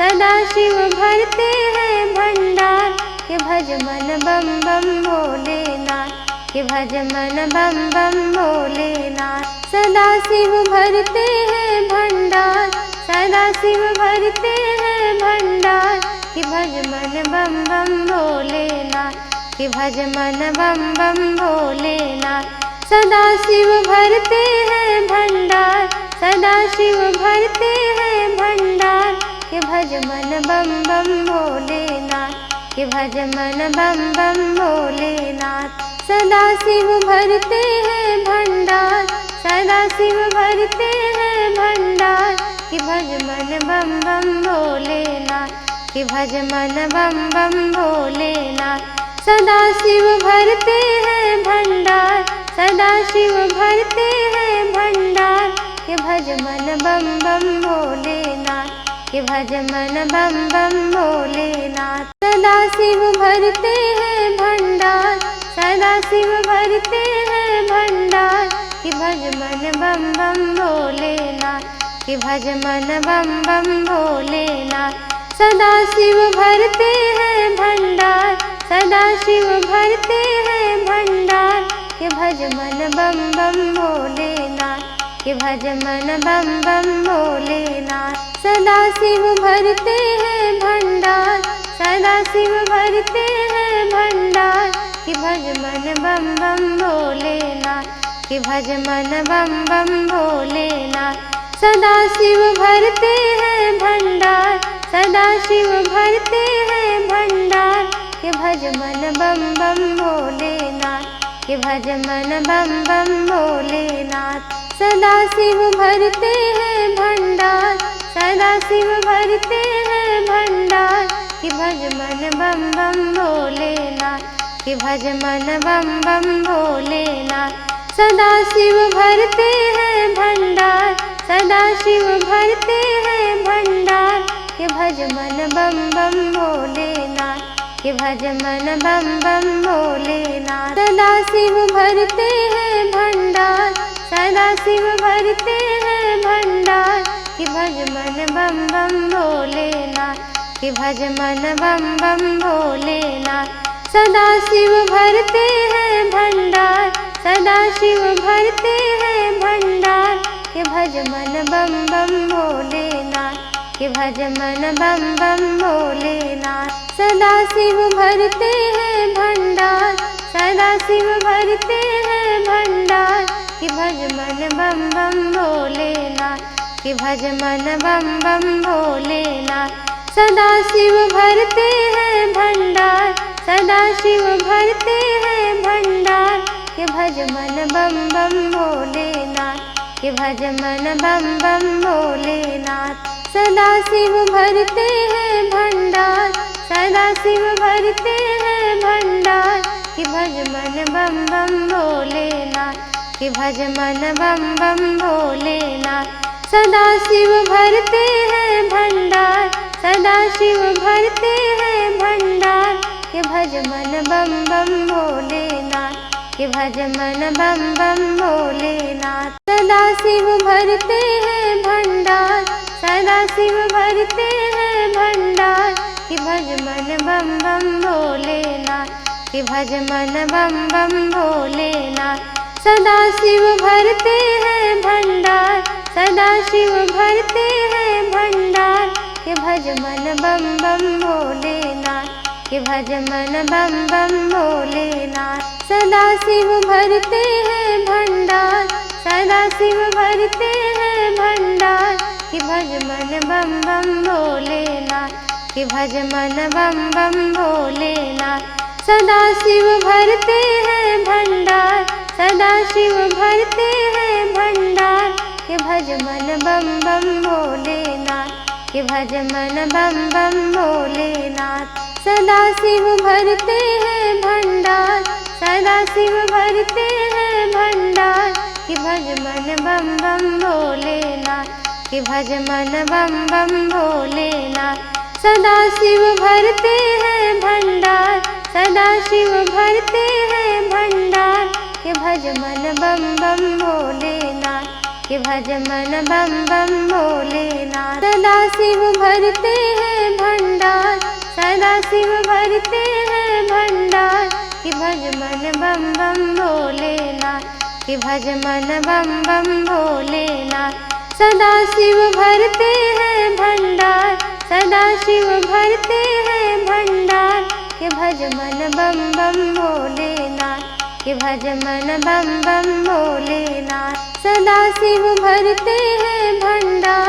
सदा शिव भरते हैं भंडार। के भज मन बम बम भोलेनाथ, के भज मन बम बम भोलेनाथ। सदा शिव भरते हैं भंडार, सदा शिव भरते हैं भंडार। के भज मन बम बम भोलेनाथ, के भज मन बम बम भोलेनाथ। सदा शिव भरते हैं भंडार, सदा शिव भरते हैं भंडार। के भज मन बम बम भोलेनाथ, के भज मन बम बम भोलेनाथ। सदा शिव भरते हैं भंडार, सदा शिव भरते हैं भंडार। के भज मन बम बम भोलेनाथ, के भज मन बम बम भोलेनाथ। सदा शिव भरते हैं भंडार, सदा शिव भरते हैं भंडार। के भज मन बम बम भोलेनाथ, के भज मन बम बम भोलेनाथ। सदा शिव भरते हैं भंडार, सदा शिव भरते हैं भंडार। के भज मन बम बम भोलेनाथ, के भज मन बम बम भोलेनाथ। सदा शिव भरते हैं भंडार, सदा शिव भरते हैं भंडार। के भज मन बम बम भोलेनाथ, कि भज मन बम बम भोलेनाथ। सदा शिव भरते हैं भंडार, सदा शिव भरते हैं भंडार, कि भज मन बम बम भोलेनाथ, कि भज मन बम बम भोलेनाथ। सदा शिव भरते हैं भंडार, सदा शिव भरते हैं भंडार, कि भज मन बम बम भोलेनाथ, कि भज मन बम बम भोलेनाथ। सदा शिव भरते हैं भंडार, सदा शिव भरते हैं भंडार, कि भज मन बम बम भोलेनाथ, कि भज मन बम बम भोलेनाथ। सदा शिव भरते हैं भंडार, सदा शिव भरते हैं भंडार, कि भज मन बम बम भोलेनाथ, कि भज मन बम बम भोलेनाथ। सदा शिव भरते हैं भंडार, सदा शिव भरते हैं भंडार, कि भज मन बम बम भोलेनाथ, कि भज मन बम बम भोलेनाथ। सदा शिव भरते हैं भंडार, सदा शिव भरते हैं भंडार, कि भज मन बम बम भोलेनाथ, कि भज मन बम बम भोलेनाथ। सदा शिव भरते हैं भंडार, सदा शिव भरते हैं भंडार, कि भज मन बम बम भोलेनाथ, कि भज मन बम बम भोलेनाथ। सदा शिव भरते हैं भंडार, सदा शिव भरते हैं भंडार, कि भज मन बम बम भोलेनाथ, कि भज मन बम बम भोलेनाथ। सदा शिव भरते हैं भंडार, सदा शिव भरते हैं भंडार, कि भज मन बम बम भोलेनाथ, कि भज मन बम बम भोलेनाथ। सदा शिव भरते हैं भंडार, सदा शिव भरते हैं भंडार, कि भज मन बम बम भोलेनाथ, कि भज मन बम बम भोलेनाथ। सदा शिव भरते हैं भंडार, सदा शिव भरते हैं भंडार, कि भज मन बम बम भोलेनाथ, कि भज मन बम बम भोलेनाथ। सदा शिव भरते हैं भंडार, सदा शिव भरते हैं भंडार, कि भज मन बम बम भोलेनाथ, कि भज मन बम बम भोलेनाथ। सदा शिव भरते हैं भंडार, सदा शिव भरते हैं भंडार, कि भज मन बम बम भोलेनाथ, कि भज मन बम बम भोलेनाथ। सदा शिव भरते हैं भंडार, सदा शिव भरते हैं भंडार, कि भज मन बम बम भोलेनाथ, कि भज मन बम बम भोलेनाथ। सदा शिव भरते हैं भंडार, सदा शिव भरते हैं भंडार, कि भज मन बम बम भोलेनाथ, कि भज मन बम बम भोलेनाथ। सदा शिव भरते हैं भंडार, सदा शिव भरते हैं भंडार, कि भज मन बम बम भोलेनाथ, कि भज मन बम बम भोलेनाथ। सदा शिव भरते हैं भंडार, सदा शिव भरते हैं भंडार, कि भज मन बम बम भोलेनाथ, कि भज मन बम बम भोलेनाथ। सदा शिव भरते हैं भंडार, सदा शिव भरते हैं भंडार, कि भज मन बम बम भोलेनाथ, कि भज मन बम बम भोलेनाथ। सदा शिव भरते हैं भंडार,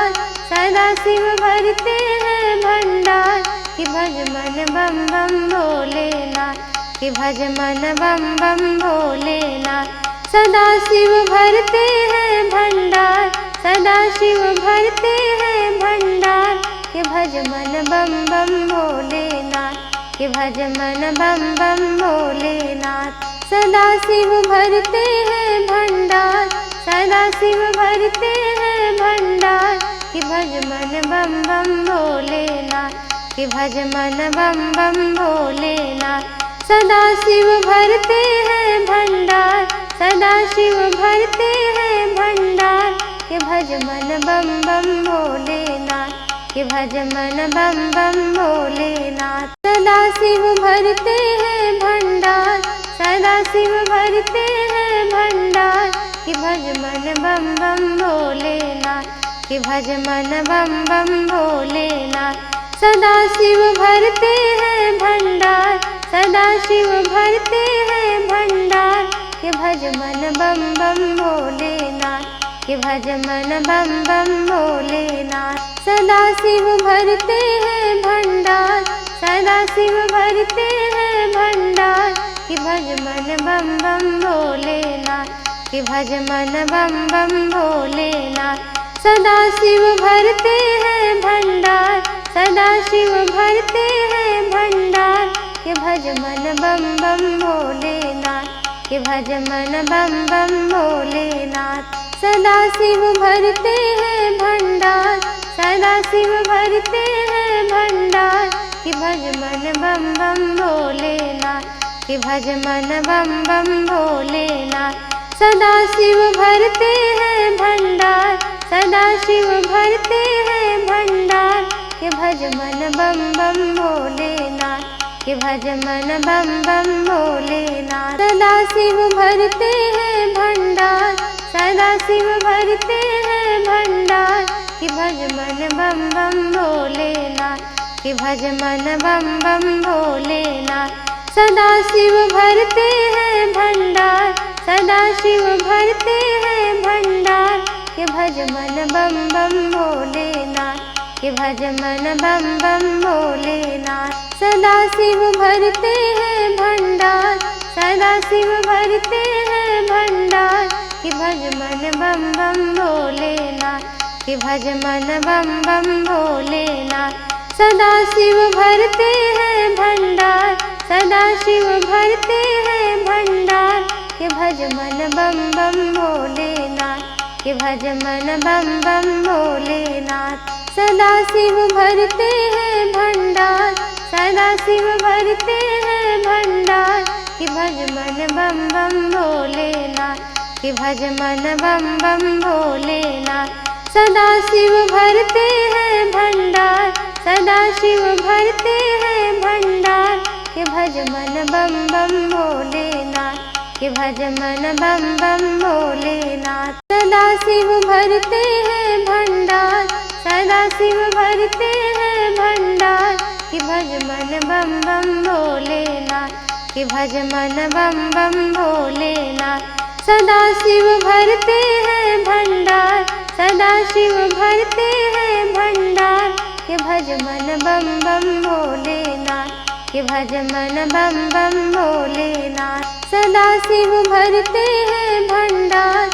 सदा शिव भरते हैं भंडार, कि भज मन बम बम भोलेनाथ, कि भज मन बम बम भोलेनाथ। सदा शिव भरते हैं भंडार, सदा शिव भरते हैं भंडार, कि भज मन बम बम भोलेनाथ, कि भज मन बम बम भोलेनाथ। सदा शिव भरते हैं भंडार, सदा शिव भरते हैं भंडार, कि भज मन बम बम भोलेनाथ, कि भज मन बम बम भोलेनाथ। सदा शिव भरते हैं भंडार, सदा शिव भरते हैं भंडार, कि भज मन बम बम भोलेनाथ, कि भज मन बम बम भोलेनाथ। सदा शिव भरते हैं भंडार, सदा शिव भरते हैं भंडार, कि भज मन बम बम भोलेनाथ, कि भज मन बम बम भोलेनाथ। सदा शिव भरते हैं भंडार, सदा शिव भरते हैं भंडार, कि भज मन बम बम भोलेनाथ, कि भज मन बम बम भोलेनाथ। सदा शिव भरते हैं भंडार, सदा शिव भरते हैं भंडार, कि भज मन बम बम भोलेनाथ, कि भज मन बम बम भोलेनाथ। सदा शिव भरते हैं भंडार, सदा शिव भरते हैं भंडार, कि भज मन बम बम भोलेनाथ, कि भज मन बम बम भोलेनाथ। सदा शिव भरते हैं भंडार, सदा शिव भरते हैं भंडार, कि भज मन बम बम भोलेनाथ, कि भज मन बम बम भोलेनाथ। सदा शिव भरते हैं भंडार, सदा शिव भरते हैं भंडार, कि भज मन बम बम भोलेनाथ, कि भज मन बम बम भोलेनाथ। सदा शिव भरते हैं भंडार, सदा शिव भरते हैं भंडार, कि भज मन बम बम भोलेनाथ, कि भज मन बम बम भोलेनाथ। सदा शिव भरते हैं भंडार, सदा शिव भरते हैं भंडार, कि भज मन बम बम भोलेनाथ, कि भज मन बम बम भोलेनाथ। सदा शिव भरते हैं भंडार, सदा शिव भरते हैं भंडार, कि भज मन बम बम भोलेनाथ, कि भज मन बम बम भोलेनाथ। सदा शिव भरते हैं भंडार, सदा शिव भरते हैं भंडार, कि भज मन बम बम भोलेनाथ, कि भज मन बम बम भोलेनाथ। सदा शिव भरते हैं भंडार, सदा शिव भरते हैं भंडार, कि भज मन बम बम भोलेनाथ, कि भज मन बम बम भोलेनाथ। सदा शिव भरते हैं भंडार, सदा शिव भरते हैं भंडार, कि भज मन बम बम भोलेनाथ, कि भज मन बम बम भोलेनाथ। सदा शिव भरते हैं भंडार, सदा शिव भरते हैं भंडार, कि भज मन बम बम भोलेनाथ, कि भज मन बम बम भोलेनाथ। सदा शिव भरते हैं भंडार, सदा शिव भरते हैं भंडार, कि भज मन बम बम भोलेनाथ, कि भज मन बम बम भोलेनाथ। सदा शिव भरते हैं भंडार,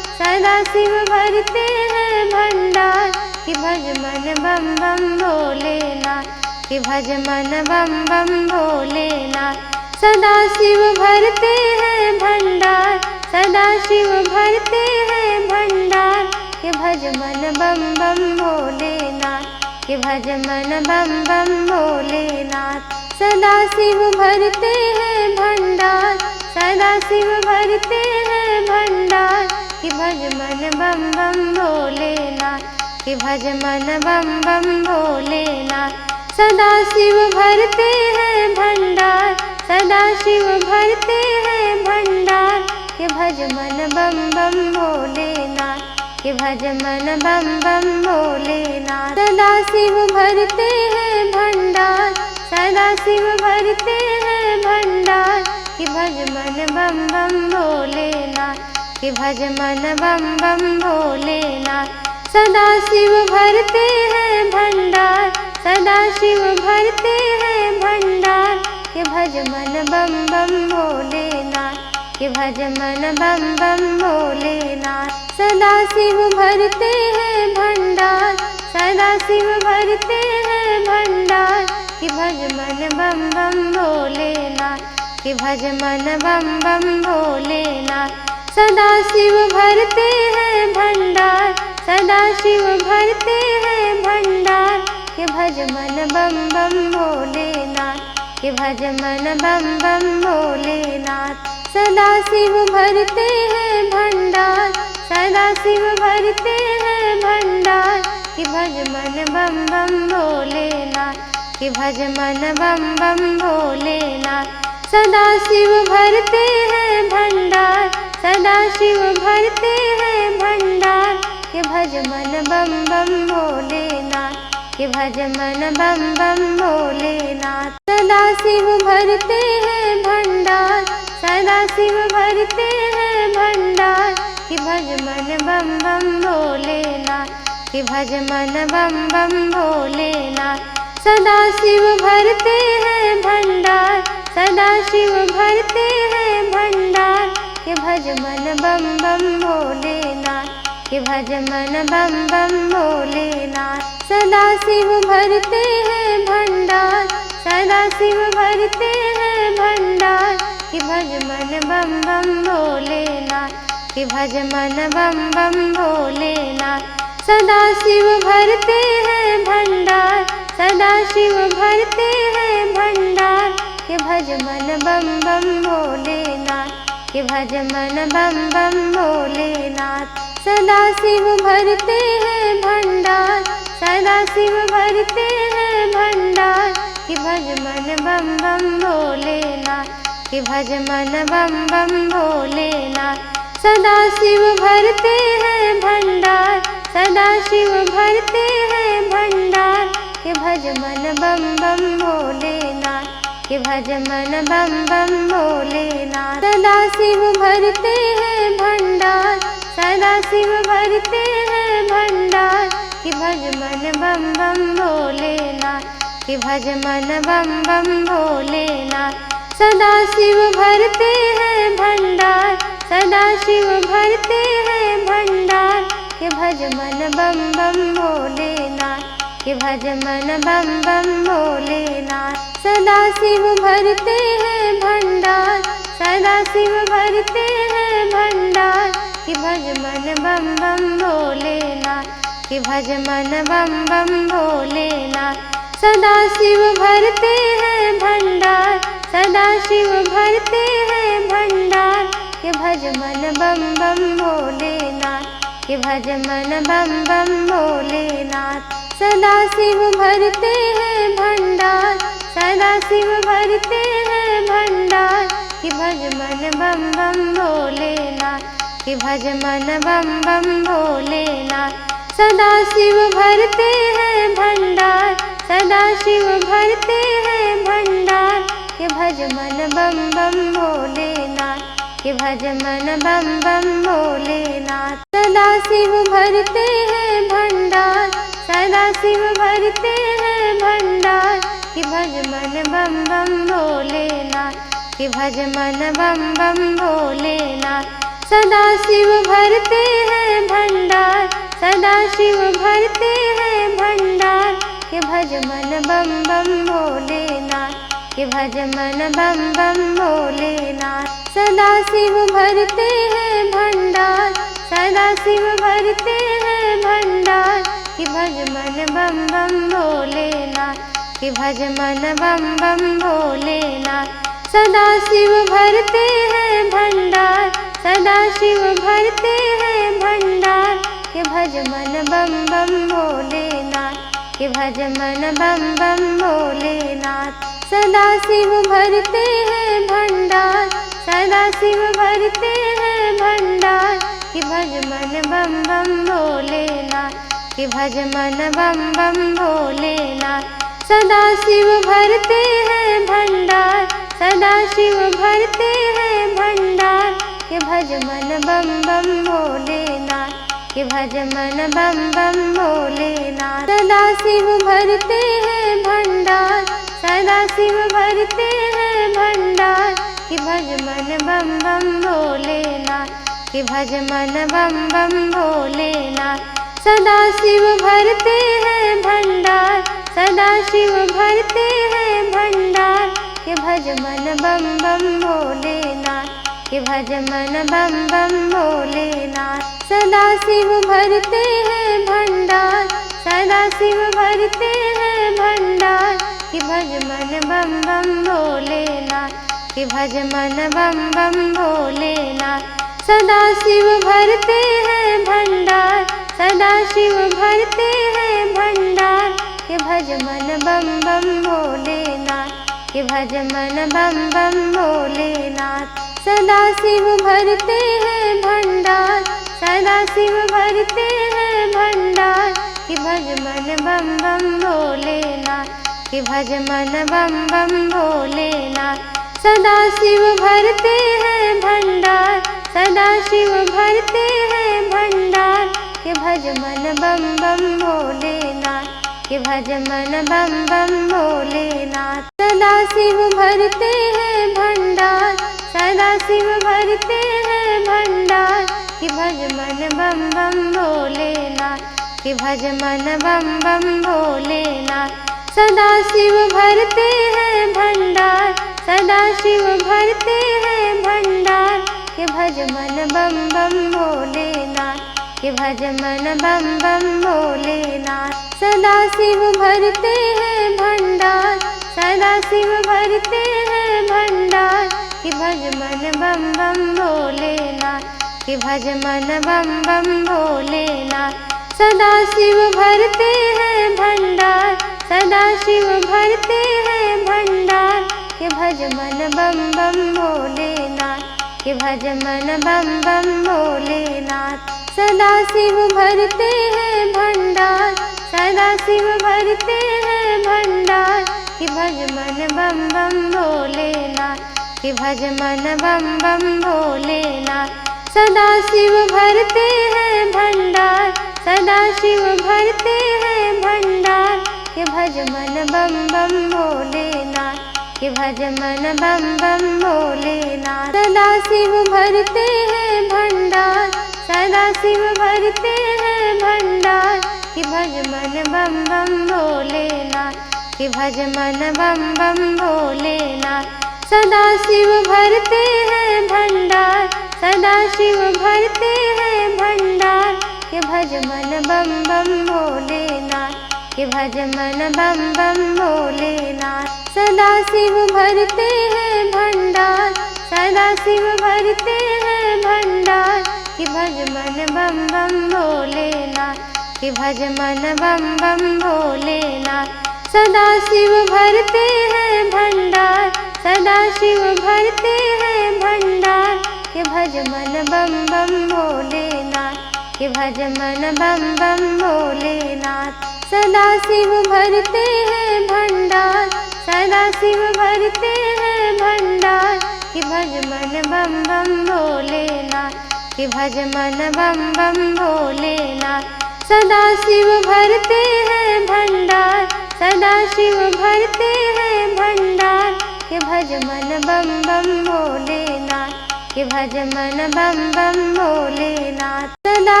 सदा शिव भरते हैं भंडार, कि भज मन बम बम भोलेनाथ, कि भज मन बम बम भोलेनाथ। सदा शिव भरते हैं भंडार, सदा शिव भरते हैं भंडार, कि भज मन बम बम भोलेनाथ, कि भज मन बम बम भोलेनाथ। सदा शिव भरते हैं भंडार, सदा शिव भरते हैं भंडार, कि भज मन बम बम भोलेनाथ, कि भज मन बम बम भोलेनाथ। सदा शिव भरते हैं भंडार, सदा शिव भरते हैं भंडार, कि भज मन बम बम भोलेनाथ, कि भज मन बम बम भोलेनाथ। सदा शिव भरते हैं भंडार, सदा शिव भरते हैं भंडार, कि भज मन बम बम भोलेनाथ, कि भज मन बम बम भोलेनाथ। सदा शिव भरते हैं भंडार, सदा शिव भरते हैं भंडार, कि भज मन बम बम भोलेनाथ, कि भज मन बम बम भोलेनाथ। सदा शिव भरते हैं भंडार, सदा शिव भरते हैं भंडार, कि भज मन बम बम भोलेनाथ, कि भज मन बम बम भोलेनाथ। सदा शिव भरते हैं भंडार, सदा शिव भरते हैं भंडार, कि भज मन बम बम भोलेनाथ, कि भज मन बम बम भोलेनाथ। सदा शिव भरते हैं भंडार, सदा शिव भरते हैं भंडार, कि भज मन बम बम भोलेनाथ, कि भज मन बम बम भोलेनाथ। सदा शिव भरते हैं भंडार, सदा शिव भरते हैं भंडार के भज मन बम बम भोलेनाथ के भज मन बम बम भोलेनाथ। सदा शिव भरते हैं भंडार सदा शिव भरते हैं भंडार कि भज मन बम बम भोलेनाथ कि भज मन बम बम भोलेनाथ। सदा शिव भरते हैं भंडार सदा शिव भरते हैं भंडार कि भज मन बम बम भोलेनाथ कि भज मन बम बम भोलेनाथ। सदा शिव भरते हैं भंडार सदा शिव भरते हैं भंडार कि भज मन बम बम भोलेनाथ कि भज मन बम बम भोलेनाथ। सदा शिव भरते हैं भंडार सदा शिव भरते हैं भंडार कि भज मन बम बम भोलेनाथ कि भज मन बम बम भोलेनाथ। सदा शिव भरते हैं भंडार सदा शिव भरते हैं भंडार कि भज मन बम बम भोलेनाथ कि भज मन बम बम भोलेनाथ। सदा शिव भरते हैं भंडार सदा शिव भरते हैं भंडार कि भज मन बम बम भोलेनाथ कि भज मन बम बम भोलेनाथ। सदा शिव भरते हैं भंडार सदा शिव भरते हैं भंडार कि भज मन बम बम भोलेनाथ कि भज मन बम बम भोलेनाथ। सदा शिव भरते हैं भंडार सदा शिव भरते हैं भंडार कि भज मन बम बम भोलेनाथ कि भज मन बम बम भोलेनाथ। सदा शिव भरते हैं भंडार सदा शिव भरते हैं भंडार कि भज मन बम बम भोलेनाथ कि भज मन बम बम भोलेनाथ। सदा शिव भरते हैं भंडार सदा शिव भरते हैं भंडार कि भज मन बम बम भोलेनाथ कि भज मन बम बम भोलेनाथ। सदा शिव भरते हैं भंडार सदा शिव भरते हैं भंडार कि भज मन बम बम भोलेनाथ कि भज मन बम बम भोलेनाथ। सदा शिव भरते हैं भंडार सदा शिव भरते हैं भंडार कि भज मन बम बम भोलेनाथ कि भज मन बम बम भोलेनाथ। सदा शिव भरते हैं भंडार सदा शिव भरते हैं भंडार कि भज मन बम बम भोलेनाथ कि भज मन बम बम भोलेनाथ। सदा शिव भरते हैं भंडार सदा शिव भरते हैं भंडार कि भज मन बम बम भोलेनाथ कि भज मन बम बम भोलेनाथ। सदा शिव भरते हैं भंडार सदा शिव भरते हैं भंडार कि भज मन बम बम भोलेनाथ कि भज मन बम बम भोलेनाथ। सदा शिव भरते हैं भंडार सदा शिव भरते हैं भंडार कि भज मन बम बम भोलेनाथ कि भज मन बम बम भोलेनाथ। सदा शिव भरते हैं भंडार सदा शिव भरते हैं भंडार कि भज मन बम बम भोलेनाथ कि भज मन बम बम भोलेनाथ। सदा शिव भरते हैं भंडार सदा शिव भरते हैं भंडार कि भज मन बम बम भोलेनाथ कि भज मन बम बम भोलेनाथ। सदा शिव भरते हैं भंडार सदा शिव भरते हैं भंडार कि भज मन बम बम भोलेनाथ कि भज मन बम बम भोलेनाथ। सदा शिव भरते हैं भंडार सदा शिव भरते हैं भंडार कि भज मन बम बम भोलेनाथ कि भज मन बम बम भोलेनाथ। सदा शिव भरते हैं भंडार सदा शिव भरते हैं भंडार कि भज मन बम बम भोलेनाथ कि भज मन बम बम भोलेनाथ। सदा शिव भरते हैं भंडार सदा शिव भरते हैं भंडार कि भज मन बम बम भोलेनाथ कि भज मन बम बम भोलेनाथ। सदा शिव भरते हैं भंडार, सदा शिव भरते हैं भंडार। कि भज मन बम बम भोलेनाथ, कि भज मन बम बम भोलेनाथ। सदा शिव भरते हैं भंडार, सदा शिव भरते हैं भंडार। कि भज मन बम बम भोलेनाथ, कि भज मन बम बम भोलेनाथ। सदा शिव भरते हैं भंडार, सदा शिव भरते हैं भंडार। कि भज मन बम बम भोलेनाथ, कि भज मन बम बम भोलेनाथ। सदा शिव भरते हैं भंडार, सदा शिव भरते हैं भंडार। कि भज मन बम बम भोलेनाथ, कि भज मन बम बम भोलेनाथ। सदा शिव भरते हैं भंडार, सदा शिव भरते हैं भंडार। कि भज मन बम बम भोलेनाथ, कि भज मन बम बम भोलेनाथ। सदा शिव भरते हैं भंडार, सदा शिव भरते हैं भंडार। कि भज मन बम बम भोलेनाथ, कि भज मन बम बम भोलेनाथ। सदा शिव भरते हैं भंडार, सदा शिव भरते हैं भंडार। कि भज मन बम बम भोलेनाथ, कि भज मन बम बम भोलेनाथ। सदा शिव भरते हैं भंडार, सदा शिव भरते हैं भंडार। कि भज मन बम बम भोलेनाथ, कि भज मन बम बम भोलेनाथ। सदा शिव भरते हैं भंडार, सदा शिव भरते हैं भंडार। कि भज मन बम बम भोलेनाथ, कि भज मन बम बम भोलेनाथ। सदा शिव भरते हैं भंडार, सदा शिव भरते हैं भंडार। कि भज मन बम बम भोलेनाथ, कि भज मन बम बम भोलेनाथ। सदा शिव भरते हैं भंडार, सदा शिव भरते हैं भंडार। कि भज मन बम बम भोलेनाथ, कि भज मन बम बम भोलेनाथ। सदा शिव भरते हैं भंडार, सदा शिव भरते हैं भंडार। कि भज मन बम बम भोलेनाथ, कि भज मन बम बम भोलेनाथ। सदा शिव भरते हैं भंडार, सदा शिव भरते हैं भंडार। कि भज मन बम बम भोलेनाथ, कि भज मन बम बम भोलेनाथ। सदा शिव भरते हैं भंडार, सदा शिव भरते हैं भंडार। कि भज मन बम बम भोलेनाथ, कि भज मन बम बम भोलेनाथ। सदा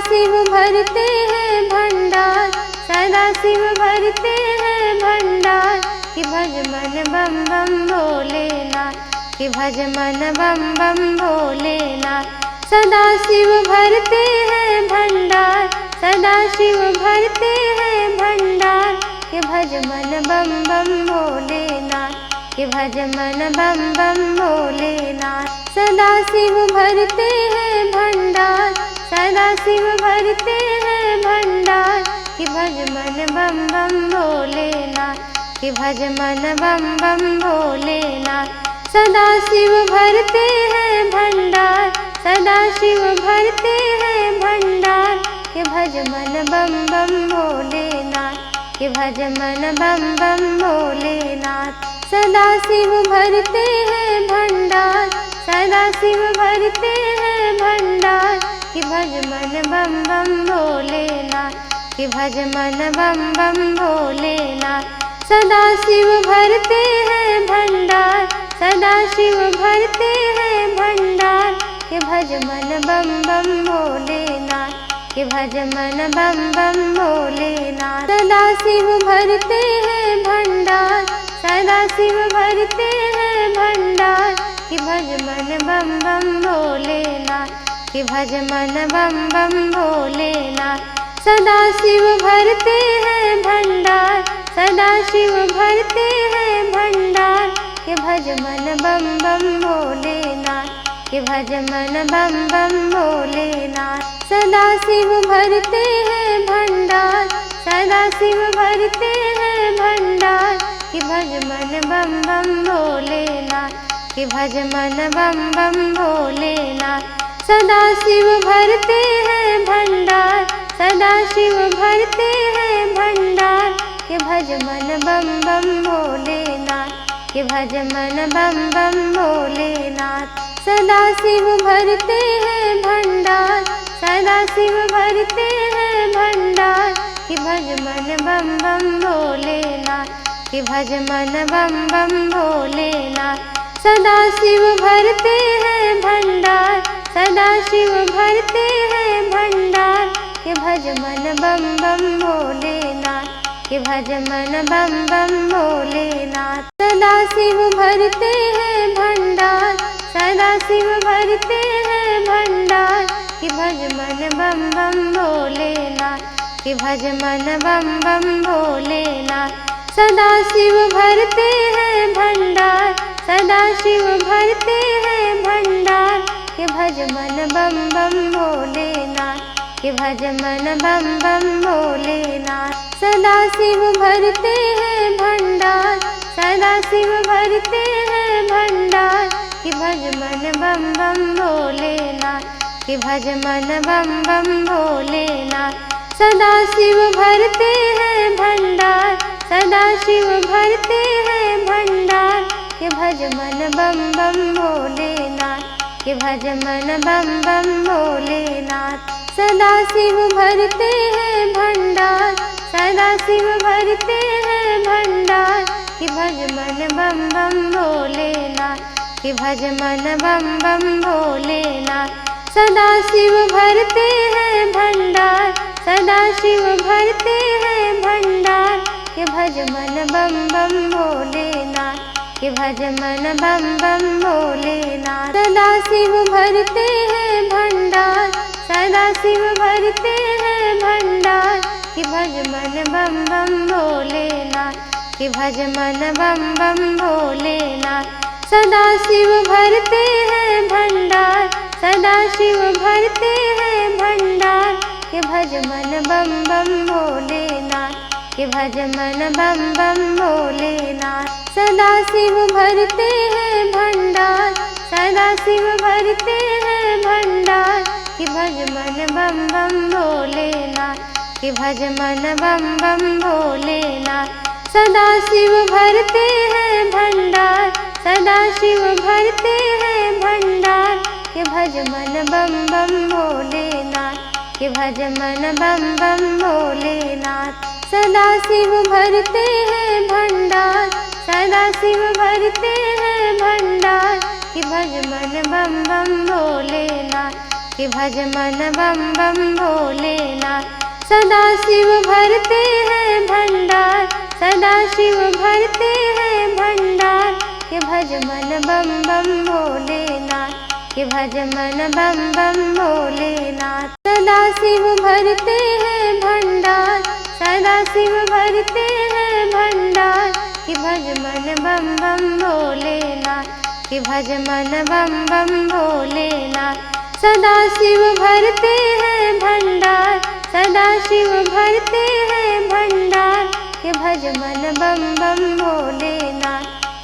शिव भरते हैं भंडार, सदा शिव भरते हैं भंडार। कि भज मन बम बम भोलेनाथ, कि भज मन बम बम भोलेनाथ। सदा शिव भरते हैं भंडार, सदा शिव भरते हैं भंडार। कि भज मन बम बम भोलेनाथ, कि भज मन बम बम भोलेनाथ। सदा शिव भरते हैं भंडार, सदा शिव भरते हैं भंडार। कि भज मन बम बम भोलेनाथ, कि भज मन बम बम भोलेनाथ। सदा शिव भरते हैं भंडार, सदा शिव भरते हैं भंडार। कि भज मन बम बम भोलेनाथ, कि भज मन बम बम भोलेनाथ। सदा शिव भरते हैं भंडार, सदा शिव भरते हैं भंडार। कि भज मन बम बम भोलेनाथ, कि भज मन बम बम भोलेनाथ। सदा शिव भरते हैं भंडार, सदा शिव भरते हैं भंडार। कि भज मन बम बम भोलेनाथ, कि भज मन बम बम भोलेनाथ। सदा शिव भरते हैं भंडार, सदा शिव भरते हैं भंडार। कि भज मन बम बम भोलेनाथ, कि भज मन बम बम भोलेनाथ। सदा शिव भरते हैं भंडार, सदा शिव भरते हैं भंडार। कि भज मन बम बम भोलेनाथ, कि भज मन बम बम भोलेनाथ। सदा शिव भरते हैं भंडार, सदा शिव भरते हैं भंडार। कि भज मन बम बम भोलेनाथ, कि भज मन बम बम भोलेनाथ। सदा शिव भरते हैं भंडार, सदा शिव भरते हैं भंडार, कि भज मन बम बम भोलेनाथ, कि भज मन बम बम भोलेनाथ। सदा शिव भरते हैं भंडार, सदा शिव भरते हैं भंडार, कि भज मन बम बम भोलेनाथ, कि भज मन बम बम भोलेनाथ। सदा शिव भरते हैं भंडार, सदा शिव भरते हैं भंडार, कि भज मन बम बम भोलेनाथ, कि भज मन बम बम भोलेनाथ। सदा शिव भरते हैं भंडार, सदा शिव भरते हैं भंडार, कि भज मन बम बम भोलेनाथ, कि भज मन बम बम भोलेनाथ। सदा शिव भरते हैं भंडार, सदा शिव भरते हैं भंडार, कि भज मन बम बम भोलेनाथ, कि भज मन बम बम भोलेनाथ। सदा शिव भरते हैं भंडार, सदा शिव भरते हैं भंडार, कि भज मन बम बम भोलेनाथ, कि भज मन बम बम भोलेनाथ। सदा शिव भरते हैं भंडार, सदा शिव भरते हैं भंडार, कि भज मन बम बम भोलेनाथ, कि भज मन बम बम भोलेनाथ। सदा शिव भरते हैं भंडार, सदा शिव भरते हैं भंडार, कि भज मन बम बम भोलेनाथ, कि भज मन बम बम भोलेनाथ। सदा शिव भरते हैं भंडार, सदा शिव भरते हैं भंडार, कि भज मन बम बम भोलेनाथ, कि भज मन बम बम भोलेनाथ। सदा शिव भरते हैं भंडार, सदा शिव भरते हैं भंडार, कि भज मन बम बम भोलेनाथ, कि भज मन बम बम भोलेनाथ। सदा शिव भरते हैं भंडार, सदा शिव भरते हैं भंडार, कि भज मन बम बम भोलेनाथ, कि भज मन बम बम भोलेनाथ। सदा शिव भरते हैं भंडार, सदा शिव भरते हैं भंडार, कि भज मन बम बम भोलेनाथ, कि भज मन बम बम भोलेनाथ। सदा शिव भरते हैं भंडार, सदा शिव भरते हैं भंडार, कि भज मन बम बम भोलेनाथ, कि भज मन बम बम भोलेनाथ। सदा शिव भरते हैं भंडार, सदा शिव भरते हैं भंडार, कि भज मन बम बम भोलेनाथ, कि भज मन बम बम भोलेनाथ। सदा शिव भरते हैं भंडार, सदा शिव भरते हैं भंडार, कि भज मन बम बम भोलेनाथ, कि भज मन बम बम भोलेनाथ। सदा शिव भरते हैं भंडार, सदा शिव भरते हैं भंडार, कि भज मन बम बम भोलेनाथ, कि भज मन बम बम भोलेनाथ। सदा शिव भरते हैं भंडार, सदा शिव भरते हैं भंडार, कि भज मन बम बम भोलेनाथ,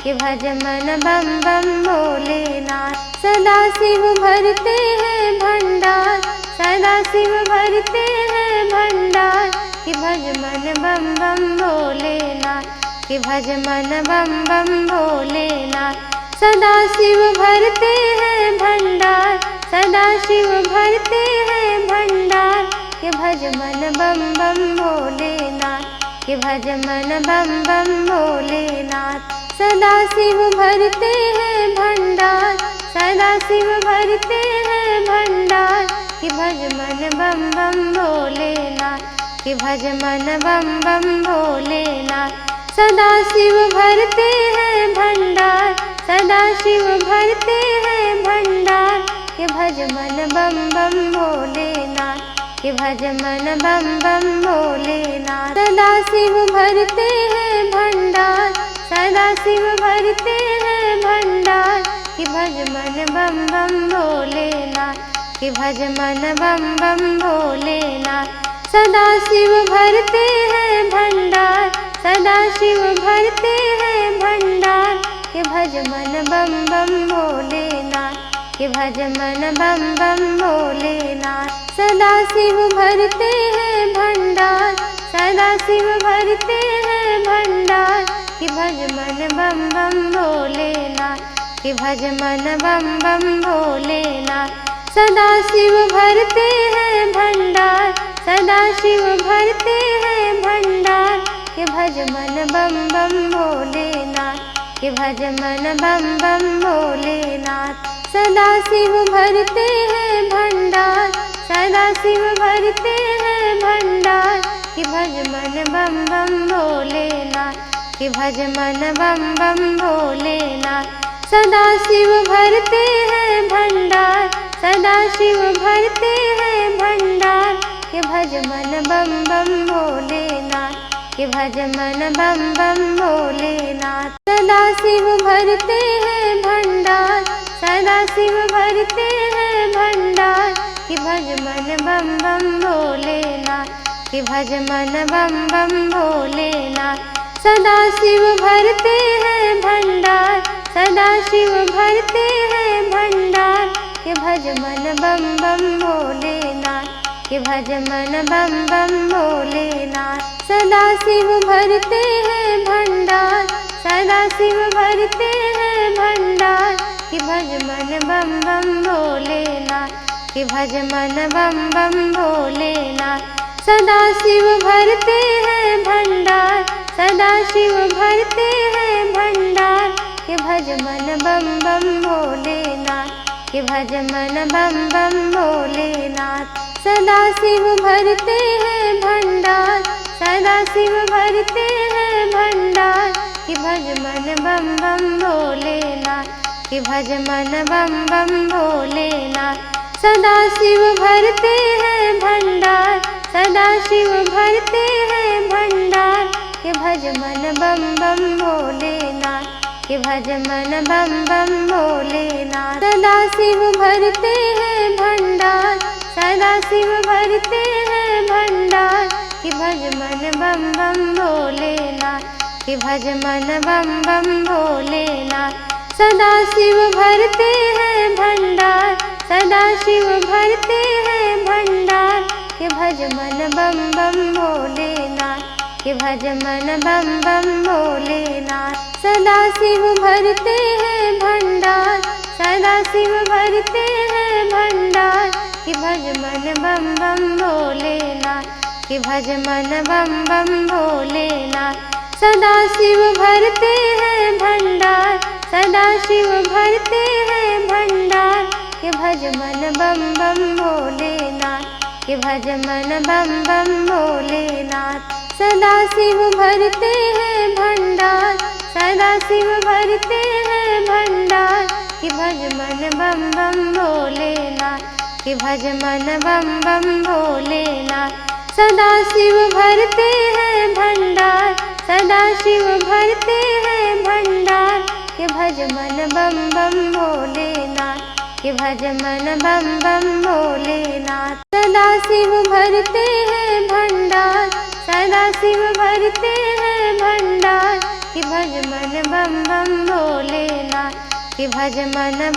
कि भज मन बम बम भोलेनाथ। सदा शिव भरते हैं भंडार, सदा शिव भरते हैं भंडार, कि भज मन बम बम भोलेनाथ, कि भज मन बम बम भोलेनाथ। सदा शिव भरते हैं भंडार, सदा शिव भरते हैं भंडार, कि भज मन बम बम भोलेनाथ, कि भज मन बम बम भोलेनाथ। सदा शिव भरते हैं भंडार, सदा शिव भरते हैं भंडार, कि भज मन बम बम भोलेनाथ, कि भज मन बम बम भोलेनाथ। सदा शिव भरते हैं भंडार, सदा शिव भरते हैं भंडार, कि भज मन बम बम भोलेनाथ, कि भज मन बम बम भोलेनाथ। सदा शिव भरते हैं भंडार, सदा शिव भरते हैं भंडार, कि भज मन बम बम भोलेनाथ, कि भज मन बम बम भोलेनाथ। सदा शिव भरते हैं भंडार, सदा शिव भरते हैं भंडार, कि भज भज मन बम बम भोलेनाथ कि भज मन बम बम भोलेनाथ। सदा शिव भरते हैं भंडार, सदा शिव भरते हैं भंडार कि भज मन बम बम भोलेनाथ कि भज मन बम बम भोलेनाथ। सदा शिव भरते हैं भंडार, सदा शिव भरते हैं भंडार कि भज मन बम बम भोलेनाथ कि भज मन बम बम भोलेनाथ। सदा शिव भरते हैं भंडार, सदा शिव भरते हैं भंडार कि भज मन बम बम भोलेनाथ कि भज मन बम बम भोलेनाथ। सदा शिव भरते हैं भंडार, सदा शिव भरते हैं भंडार कि भज मन बम बम भोलेनाथ कि भज मन बम बम भोलेनाथ। सदा शिव भरते हैं भंडार, सदा शिव भरते हैं भंडार कि भज मन बम बम भोलेनाथ कि भज मन बम बम भोलेनाथ। सदा शिव भरते हैं भंडार, सदा शिव भरते हैं भंडार कि भज मन बम बम भोलेनाथ कि भज मन बम बम भोलेनाथ। सदा शिव भरते हैं भंडार, सदा शिव भरते हैं भंडार कि भज मन बम बम भोलेनाथ कि भज मन बम बम भोलेनाथ। सदा शिव भरते हैं भंडार, सदा शिव भरते हैं भंडार कि भज मन बम बम भोलेनाथ कि भज मन बम बम भोलेनाथ। सदा शिव भरते हैं भंडार, सदा शिव भरते हैं भंडार कि भज मन बम बम भोलेनाथ कि भज मन बम बम भोलेनाथ। सदा शिव भरते हैं भंडार, सदा शिव भरते हैं भंडार कि भज मन बम बम भोलेनाथ कि भज मन बम बम भोलेनाथ। सदा शिव भरते हैं भंडार, सदा शिव भरते हैं भंडार कि भज मन बम बम भोलेनाथ कि भज मन बम बम भोलेनाथ। सदा शिव भरते हैं भंडार, सदा शिव भरते हैं भंडार कि भज मन बम बम भोलेनाथ कि भज मन बम बम भोलेनाथ। सदा शिव भरते हैं भंडार, सदा शिव भरते हैं भंडार कि भज मन बम बम भोलेनाथ कि भज मन बम बम भोलेनाथ। सदा शिव भरते हैं भंडार, सदा शिव भरते हैं भंडार कि भज मन बम बम भोलेनाथ कि भज मन बम बम भोलेनाथ। सदा शिव भरते हैं भंडार, सदा शिव भरते हैं भंडार कि भज मन बम बम भोलेनाथ कि भज मन बम बम भोलेनाथ। सदा शिव भरते हैं भंडार, सदा शिव भरते हैं भंडार कि भज मन बम बम भोलेनाथ कि भज मन बम बम भोलेनाथ। सदा शिव भरते हैं भंडार, सदा शिव भरते हैं भंडार कि भज मन बम बम भोलेनाथ कि भज मन